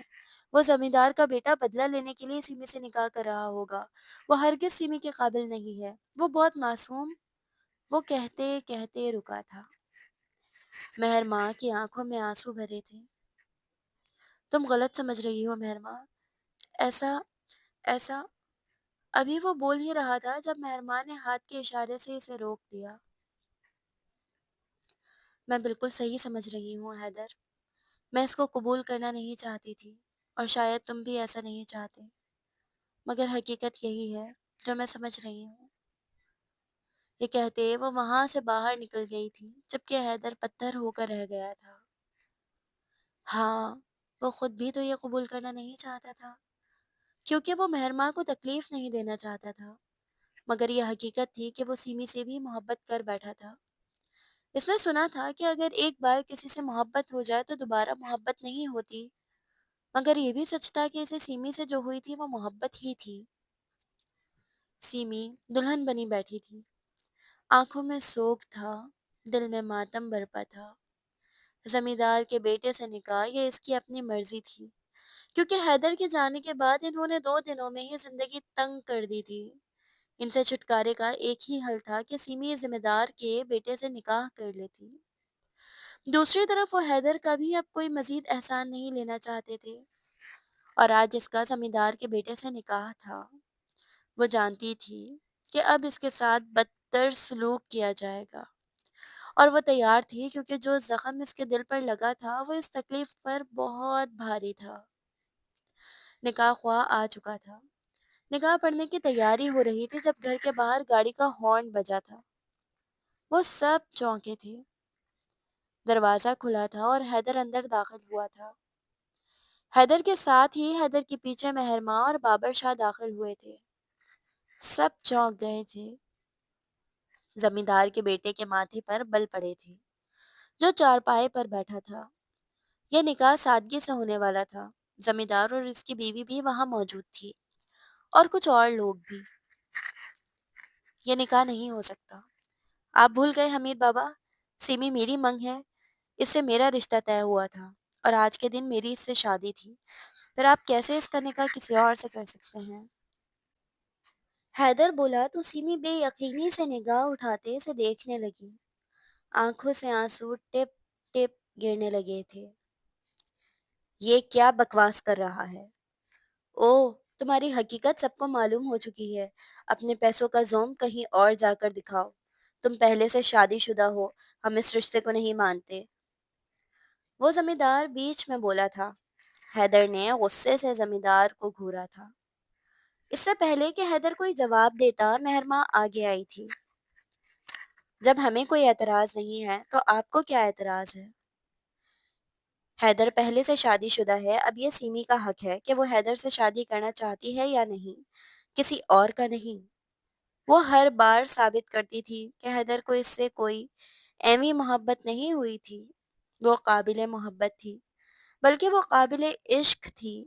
وہ زمیندار کا بیٹا بدلہ لینے کے لیے سیمی سے نکاح کر رہا ہوگا۔ وہ ہرگز سیمی کے قابل نہیں ہے۔ وہ بہت معصوم۔ وہ کہتے کہتے رکا تھا۔ مہر ماں کی آنکھوں میں آنسو بھرے تھے۔ تم غلط سمجھ رہی ہو مہر ماں۔ ایسا ایسا ابھی وہ بول ہی رہا تھا جب مہر ماں نے ہاتھ کے اشارے سے اسے روک دیا۔ میں بالکل صحیح سمجھ رہی ہوں حیدر۔ میں اس کو قبول کرنا نہیں چاہتی تھی، اور شاید تم بھی ایسا نہیں چاہتے، مگر حقیقت یہی ہے جو میں سمجھ رہی ہوں۔ یہ کہتے وہ وہاں سے باہر نکل گئی تھی جبکہ حیدر پتھر ہو کر رہ گیا تھا۔ ہاں، وہ خود بھی تو یہ قبول کرنا نہیں چاہتا تھا، کیونکہ وہ مہر ماں کو تکلیف نہیں دینا چاہتا تھا، مگر یہ حقیقت تھی کہ وہ سیمی سے بھی محبت کر بیٹھا تھا۔ اس نے سنا تھا کہ اگر ایک بار کسی سے محبت ہو جائے تو دوبارہ محبت نہیں ہوتی، مگر یہ بھی سچ تھا کہ اسے سیمی سے جو ہوئی تھی وہ محبت ہی تھی۔ سیمی دلہن بنی بیٹھی تھی۔ آنکھوں میں سوگ تھا، دل میں ماتم برپا تھا۔ زمیندار کے بیٹے سے نکاح یہ اس کی اپنی مرضی تھی، کیونکہ حیدر کے جانے کے بعد انہوں نے 2 دنوں میں ہی زندگی تنگ کر دی تھی۔ ان سے چھٹکارے کا ایک ہی حل تھا کہ سیمی زمیندار کے بیٹے سے نکاح کر لیتی۔ دوسری طرف وہ حیدر کا بھی اب کوئی مزید احسان نہیں لینا چاہتے تھے، اور آج اس کا زمیندار کے بیٹے سے نکاح تھا۔ وہ جانتی تھی کہ اب اس کے ساتھ بدتر سلوک کیا جائے گا، اور وہ تیار تھی کیونکہ جو زخم اس کے دل پر لگا تھا وہ اس تکلیف پر بہت بھاری تھا۔ نکاح خواہ آ چکا تھا۔ نکاح پڑھنے کی تیاری ہو رہی تھی جب گھر کے باہر گاڑی کا ہارن بجا تھا۔ وہ سب چونکے تھے۔ دروازہ کھلا تھا اور حیدر اندر داخل ہوا تھا۔ حیدر کے ساتھ ہی حیدر کے پیچھے مہر ماں اور بابر شاہ داخل ہوئے تھے۔ سب چونک گئے تھے۔ زمیندار کے بیٹے کے ماتھے پر بل پڑے تھے، جو چارپائے پر بیٹھا تھا۔ یہ نکاح سادگی سے ہونے والا تھا۔ زمیندار اور اس کی بیوی بھی وہاں موجود تھی، اور کچھ اور لوگ بھی۔ یہ نکاح نہیں ہو سکتا۔ آپ بھول گئے حمید بابا، سیمی میری منگ ہے، اس سے میرا رشتہ طے ہوا تھا، اور آج کے دن میری اس سے شادی تھی، پھر آپ کیسے اس کا نکاح کسی اور سے کر سکتے ہیں؟ حیدر بولا تو سیمی بے یقینی سے نگاہ اٹھاتے اسے دیکھنے لگی۔ آنکھوں سے آنسو ٹپ ٹپ گرنے لگے تھے۔ یہ کیا بکواس کر رہا ہے؟ اوہ، تمہاری حقیقت سب کو معلوم ہو چکی ہے۔ اپنے پیسوں کا زوم کہیں اور جا کر دکھاؤ۔ تم پہلے سے شادی شدہ ہو، ہم اس رشتے کو نہیں مانتے۔ وہ زمیندار بیچ میں بولا تھا۔ حیدر نے غصے سے زمیندار کو گھورا تھا۔ اس سے پہلے کہ حیدر کوئی جواب دیتا، مہر ماں آگے آئی تھی۔ جب ہمیں کوئی اعتراض نہیں ہے تو آپ کو کیا اعتراض ہے؟ حیدر پہلے سے شادی شدہ ہے، اب یہ سیمی کا حق ہے کہ وہ حیدر سے شادی کرنا چاہتی ہے یا نہیں، کسی اور کا نہیں۔ وہ ہر بار ثابت کرتی تھی کہ حیدر کو اس سے کوئی ایویں محبت نہیں ہوئی تھی۔ وہ قابل محبت تھی، بلکہ وہ قابل عشق تھی۔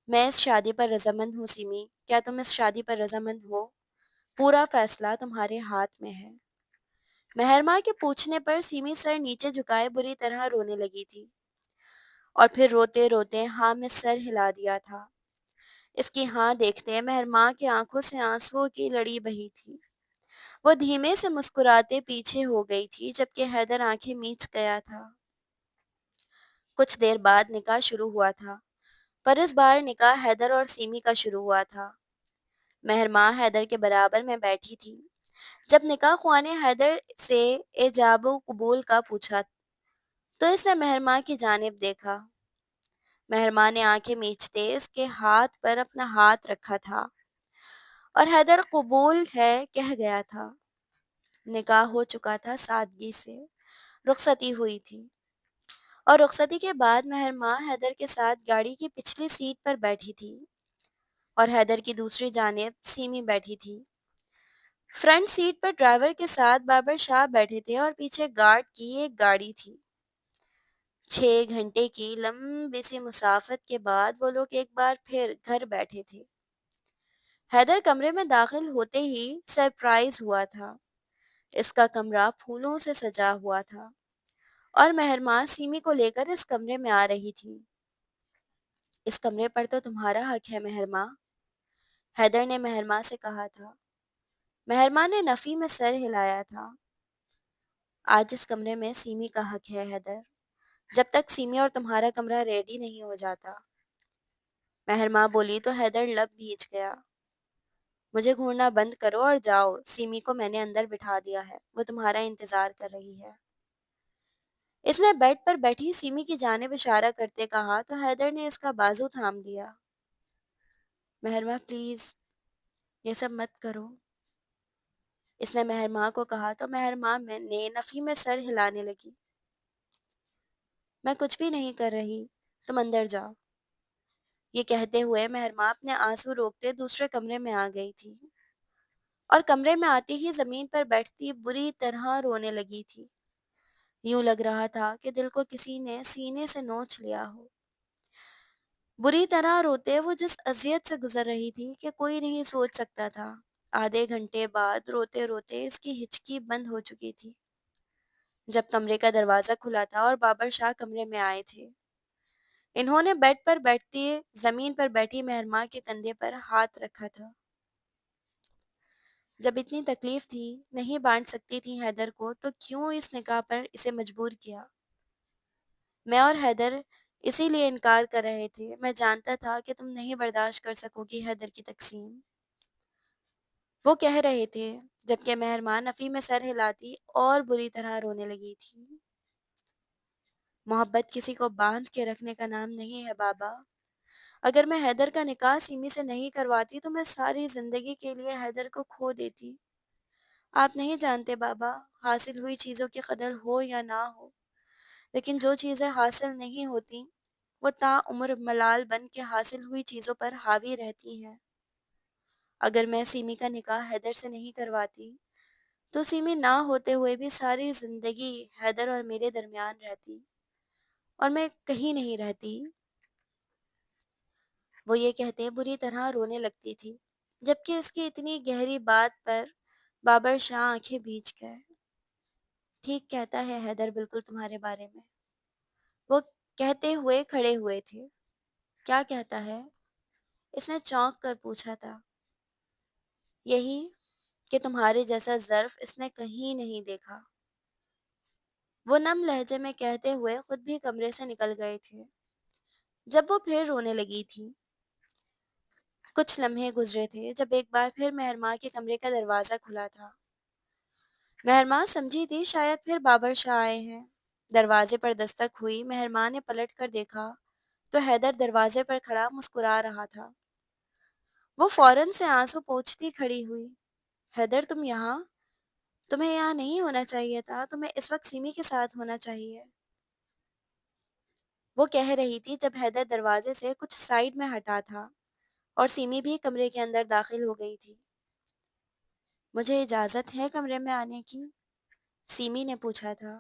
میں اس شادی پر رضامند ہوں سیمی، کیا تم اس شادی پر رضامند ہو؟ پورا فیصلہ تمہارے ہاتھ میں ہے۔ مہرماں کے پوچھنے پر سیمی سر نیچے جھکائے بری طرح رونے لگی تھی، اور پھر روتے روتے ہاں میں سر ہلا دیا تھا۔ اس کی ہاں دیکھتے مہرماں کی آنکھوں سے آنسوؤں کی لڑی بہی تھی۔ وہ دھیمے سے مسکراتے پیچھے ہو گئی تھی جبکہ حیدر آنکھیں میچ گیا تھا۔ کچھ دیر بعد نکاح شروع ہوا تھا، پر اس بار نکاح حیدر اور سیمی کا شروع ہوا تھا۔ مہرماں حیدر کے برابر میں بیٹھی تھی۔ جب نکاح خواہ نے حیدر سے ایجاب و قبول کا پوچھا تو اس نے مہرماں کی جانب دیکھا۔ مہرماں نے آنکھیں میچتے اس کے ہاتھ پر اپنا ہاتھ رکھا تھا، اور حیدر قبول ہے کہہ گیا تھا۔ نکاح ہو چکا تھا سادگی سے۔ رخصتی ہوئی تھی، اور رخصتی کے بعد مہرماں حیدر کے ساتھ گاڑی کی پچھلی سیٹ پر بیٹھی تھی، اور حیدر کی دوسری جانب سیمی بیٹھی تھی۔ فرنٹ سیٹ پر ڈرائیور کے ساتھ بابر شاہ بیٹھے تھے، اور پیچھے گارڈ کی ایک گاڑی تھی۔ 6 گھنٹے کی لمبی سی مسافت کے بعد وہ لوگ ایک بار پھر گھر بیٹھے تھے۔ حیدر کمرے میں داخل ہوتے ہی سرپرائز ہوا تھا۔ اس کا کمرہ پھولوں سے سجا ہوا تھا اور مہرماں سیمی کو لے کر اس کمرے میں آ رہی تھی۔ اس کمرے پر تو تمہارا حق ہے مہرماں، حیدر نے مہرماں سے کہا تھا۔ مہرماں نے نفی میں سر ہلایا تھا۔ آج اس کمرے میں سیمی کا حق ہے حیدر، جب تک سیمی اور تمہارا کمرہ ریڈی نہیں ہو جاتا۔ مہرماں بولی تو حیدر لب بھیج گیا۔ مجھے گھورنا بند کرو اور جاؤ، سیمی کو میں نے اندر بٹھا دیا ہے، وہ تمہارا انتظار کر رہی ہے۔ اس نے بیڈ پر بیٹھی سیمی کی جانب اشارہ کرتے کہا تو حیدر نے اس کا بازو تھام دیا۔ مہرماں پلیز یہ سب مت کرو، اس نے مہرماں کو کہا تو مہرماں نے نفی میں سر ہلانے لگی۔ میں کچھ بھی نہیں کر رہی، تم اندر جاؤ۔ یہ کہتے ہوئے مہرماں اپنے آنسو روکتے دوسرے کمرے میں آ گئی تھی اور کمرے میں آتے ہی زمین پر بیٹھتی بری طرح رونے لگی تھی۔ یوں لگ رہا تھا کہ دل کو کسی نے سینے سے نوچ لیا ہو۔ بری طرح روتے وہ جس اذیت سے گزر رہی تھی کہ کوئی نہیں سوچ سکتا تھا۔ آدھے گھنٹے بعد روتے روتے اس کی ہچکی بند ہو چکی تھی۔ جب کمرے کا دروازہ کھلا تھا اور بابر شاہ کمرے میں آئے تھے، انہوں نے بیڈ پر بیٹھتی زمین پر بیٹھی مہرماں کے کندھے پر ہاتھ رکھا تھا۔ جب اتنی تکلیف تھی، نہیں بانٹ سکتی تھی حیدر کو، تو کیوں اس نکاح پر اسے مجبور کیا؟ میں اور حیدر اسی لیے انکار کر رہے تھے، میں جانتا تھا کہ تم نہیں برداشت کر سکو گی حیدر کی تقسیم، وہ کہہ رہے تھے، جبکہ مہرماں نفی میں سر ہلاتی اور بری طرح رونے لگی تھی۔ محبت کسی کو باندھ کے رکھنے کا نام نہیں ہے بابا۔ اگر میں حیدر کا نکاح سیمی سے نہیں کرواتی تو میں ساری زندگی کے لیے حیدر کو کھو دیتی۔ آپ نہیں جانتے بابا، حاصل ہوئی چیزوں کی قدر ہو یا نہ ہو، لیکن جو چیزیں حاصل نہیں ہوتی وہ تا عمر ملال بن کے حاصل ہوئی چیزوں پر حاوی رہتی ہیں۔ اگر میں سیمی کا نکاح حیدر سے نہیں کرواتی تو سیمی نہ ہوتے ہوئے بھی ساری زندگی حیدر اور میرے درمیان رہتی اور میں کہیں نہیں رہتی۔ وہ یہ کہتے بری طرح رونے لگتی تھی، جبکہ اس کی اتنی گہری بات پر بابر شاہ آنکھیں بھیج گئے۔ ٹھیک کہتا ہے حیدر بالکل تمہارے بارے میں، وہ کہتے ہوئے کھڑے ہوئے تھے۔ کیا کہتا ہے؟ اس نے چونک کر پوچھا تھا۔ یہی کہ تمہارے جیسا ظرف اس نے کہیں نہیں دیکھا، وہ نم لہجے میں کہتے ہوئے خود بھی کمرے سے نکل گئے تھے۔ جب وہ پھر رونے لگی تھی، کچھ لمحے گزرے تھے جب ایک بار پھر مہرماں کے کمرے کا دروازہ کھلا تھا۔ مہرماں سمجھی تھی شاید پھر بابر شاہ آئے ہیں۔ دروازے پر دستک ہوئی، مہرماں نے پلٹ کر دیکھا تو حیدر دروازے پر کھڑا مسکرا رہا تھا۔ وہ فوراً سے آنسو پوچھتی کھڑی ہوئی، حیدر تم یہاں؟ تمہیں یہاں نہیں ہونا چاہیے تھا، تمہیں اس وقت سیمی کے ساتھ ہونا چاہیے، وہ کہہ رہی تھی جب حیدر دروازے سے کچھ سائیڈ میں ہٹا تھا اور سیمی بھی کمرے کے اندر داخل ہو گئی تھی۔ مجھے اجازت ہے کمرے میں آنے کی؟ سیمی نے پوچھا تھا۔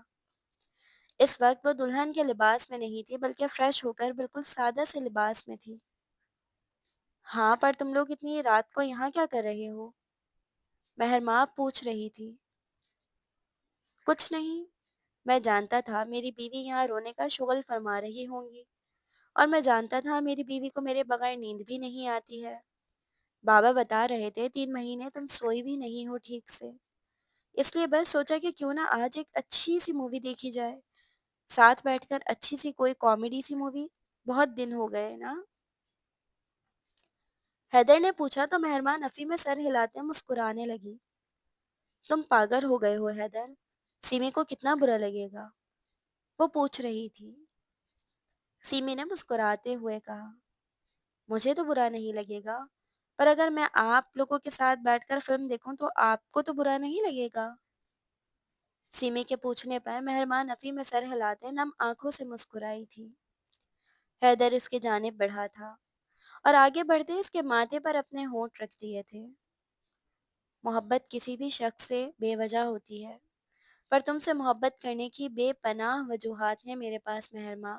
اس وقت وہ دلہن کے لباس میں نہیں تھی بلکہ فریش ہو کر بالکل سادہ سے لباس میں تھی۔ ہاں، پر تم لوگ اتنی رات کو یہاں کیا کر رہے ہو؟ مہرماں پوچھ رہی تھی۔ کچھ نہیں، میں جانتا تھا میری بیوی یہاں رونے کا شغل فرما رہی ہوں گی، اور میں جانتا تھا میری بیوی کو میرے بغیر نیند بھی نہیں آتی ہے۔ بابا بتا رہے تھے 3 مہینے تم سوئی بھی نہیں ہو ٹھیک سے، اس لیے بس سوچا کہ کیوں نہ آج ایک اچھی سی مووی دیکھی جائے، ساتھ بیٹھ کر اچھی سی کوئی کامیڈی سی مووی، بہت دن ہو گئے نا؟ حیدر نے پوچھا تو مہربان نفی میں سر ہلاتے مسکرانے لگی۔ تم پاگل ہو گئے ہو حیدر، سیمی کو کتنا برا لگے گا، وہ پوچھ رہی تھی۔ سیمی نے مسکراتے ہوئے کہا، مجھے تو برا نہیں لگے گا، پر اگر میں آپ لوگوں کے ساتھ بیٹھ کر فلم دیکھوں تو آپ کو تو برا نہیں لگے گا؟ سیمی کے پوچھنے پر مہربان نفی میں سر ہلاتے نم آنکھوں سے مسکرائی تھی۔ حیدر اس کے جانب بڑھا تھا اور آگے بڑھتے اس کے ماتھے پر اپنے ہونٹ رکھ دیے تھے۔ محبت کسی بھی شخص سے بے وجہ ہوتی ہے، پر تم سے محبت کرنے کی بے پناہ وجوہات ہیں میرے پاس مہرماں۔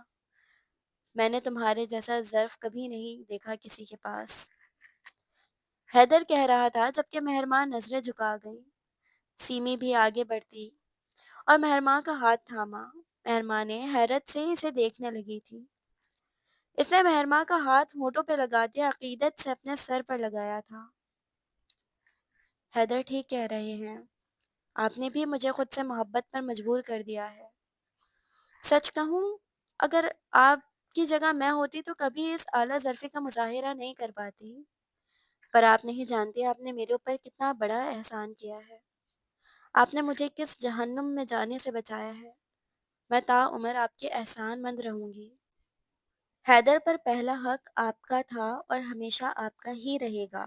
میں نے تمہارے جیسا ظرف کبھی نہیں دیکھا کسی کے پاس۔ حیدر کہہ رہا تھا جبکہ مہرماں نظریں جھکا گئی۔ سیمی بھی آگے بڑھتی اور مہرماں کا ہاتھ تھاما۔ مہرماں نے حیرت سے اسے دیکھنے لگی تھی۔ اس نے مہرماں کا ہاتھ ہونٹوں پہ لگاتے عقیدت سے اپنے سر پر لگایا تھا۔ حیدر ٹھیک کہہ رہے ہیں، آپ نے بھی مجھے خود سے محبت پر مجبور کر دیا ہے۔ سچ کہوں، اگر آپ کی جگہ میں ہوتی تو کبھی اس اعلیٰ ظرفی کا مظاہرہ نہیں کر پاتی۔ پر آپ نہیں جانتے آپ نے میرے اوپر کتنا بڑا احسان کیا ہے۔ آپ نے مجھے کس جہنم میں جانے سے بچایا ہے۔ میں تا عمر آپ کے احسان مند رہوں گی۔ حیدر پر پہلا حق آپ کا تھا اور ہمیشہ آپ کا ہی رہے گا،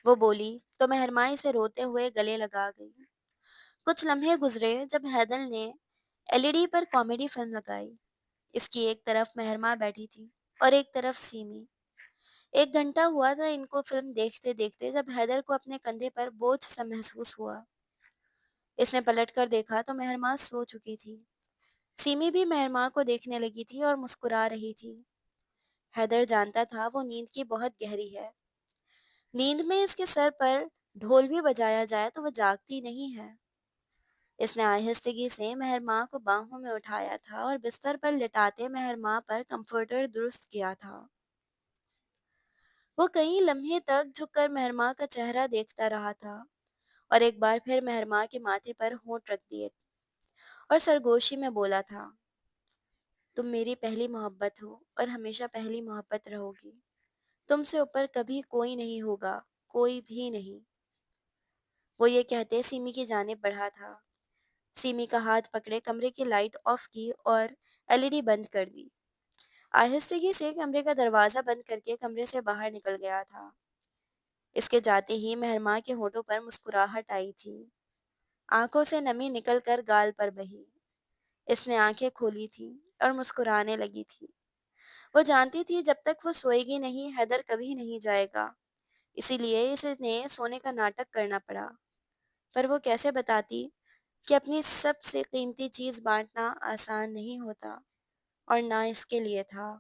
وہ بولی تو مہرمائی سے روتے ہوئے گلے لگا گئی۔ کچھ لمحے گزرے جب حیدر نے ایل ای ڈی پر کامیڈی فلم لگائی۔ اس کی ایک طرف مہرماں بیٹھی تھی اور ایک طرف سیمی۔ 1 گھنٹہ ہوا تھا ان کو فلم دیکھتے دیکھتے جب حیدر کو اپنے کندھے پر بوجھ سا محسوس ہوا۔ اس نے پلٹ کر دیکھا تو مہرماں سو چکی تھی۔ سیمی بھی مہرماں کو دیکھنے لگی تھی اور مسکرا رہی تھی۔ حیدر جانتا تھا وہ نیند کی بہت گہری ہے۔ نیند میں اس کے سر پر ڈھول بھی بجایا جائے تو وہ جاگتی نہیں ہے۔ اس نے آہستگی سے مہرماں کو باہوں میں اٹھایا تھا اور بستر پر لٹاتے مہرماں پر کمفرٹر درست کیا تھا۔ وہ کئی لمحے تک جھک کر مہرماں کا چہرہ دیکھتا رہا تھا اور ایک بار پھر مہرماں کے ماتھے پر ہونٹ رکھ دیے اور سرگوشی میں بولا تھا، تم میری پہلی محبت ہو اور ہمیشہ پہلی محبت رہو گی۔ تم سے اوپر کبھی کوئی نہیں ہوگا، کوئی بھی نہیں۔ وہ یہ کہتے سیمی کی جانب بڑھا تھا۔ سیمی کا ہاتھ پکڑے کمرے کی لائٹ آف کی اور ایل ای ڈی بند کر دی۔ آہستگی سے کمرے کا دروازہ بند کر کے کمرے سے باہر نکل گیا تھا۔ اس کے جاتے ہی مہرماں کے ہونٹوں پر مسکراہٹ آئی تھی۔ آنکھوں سے نمی نکل کر گال پر بہی۔ اس نے آنکھیں کھولی تھی اور مسکرانے لگی تھی۔ وہ جانتی تھی جب تک وہ سوئے گی نہیں حیدر کبھی نہیں جائے گا، اسی لیے اسے نے سونے کا ناٹک کرنا پڑا۔ پر وہ کیسے بتاتی کہ اپنی سب سے قیمتی چیز بانٹنا آسان نہیں ہوتا، اور نہ اس کے لیے تھا۔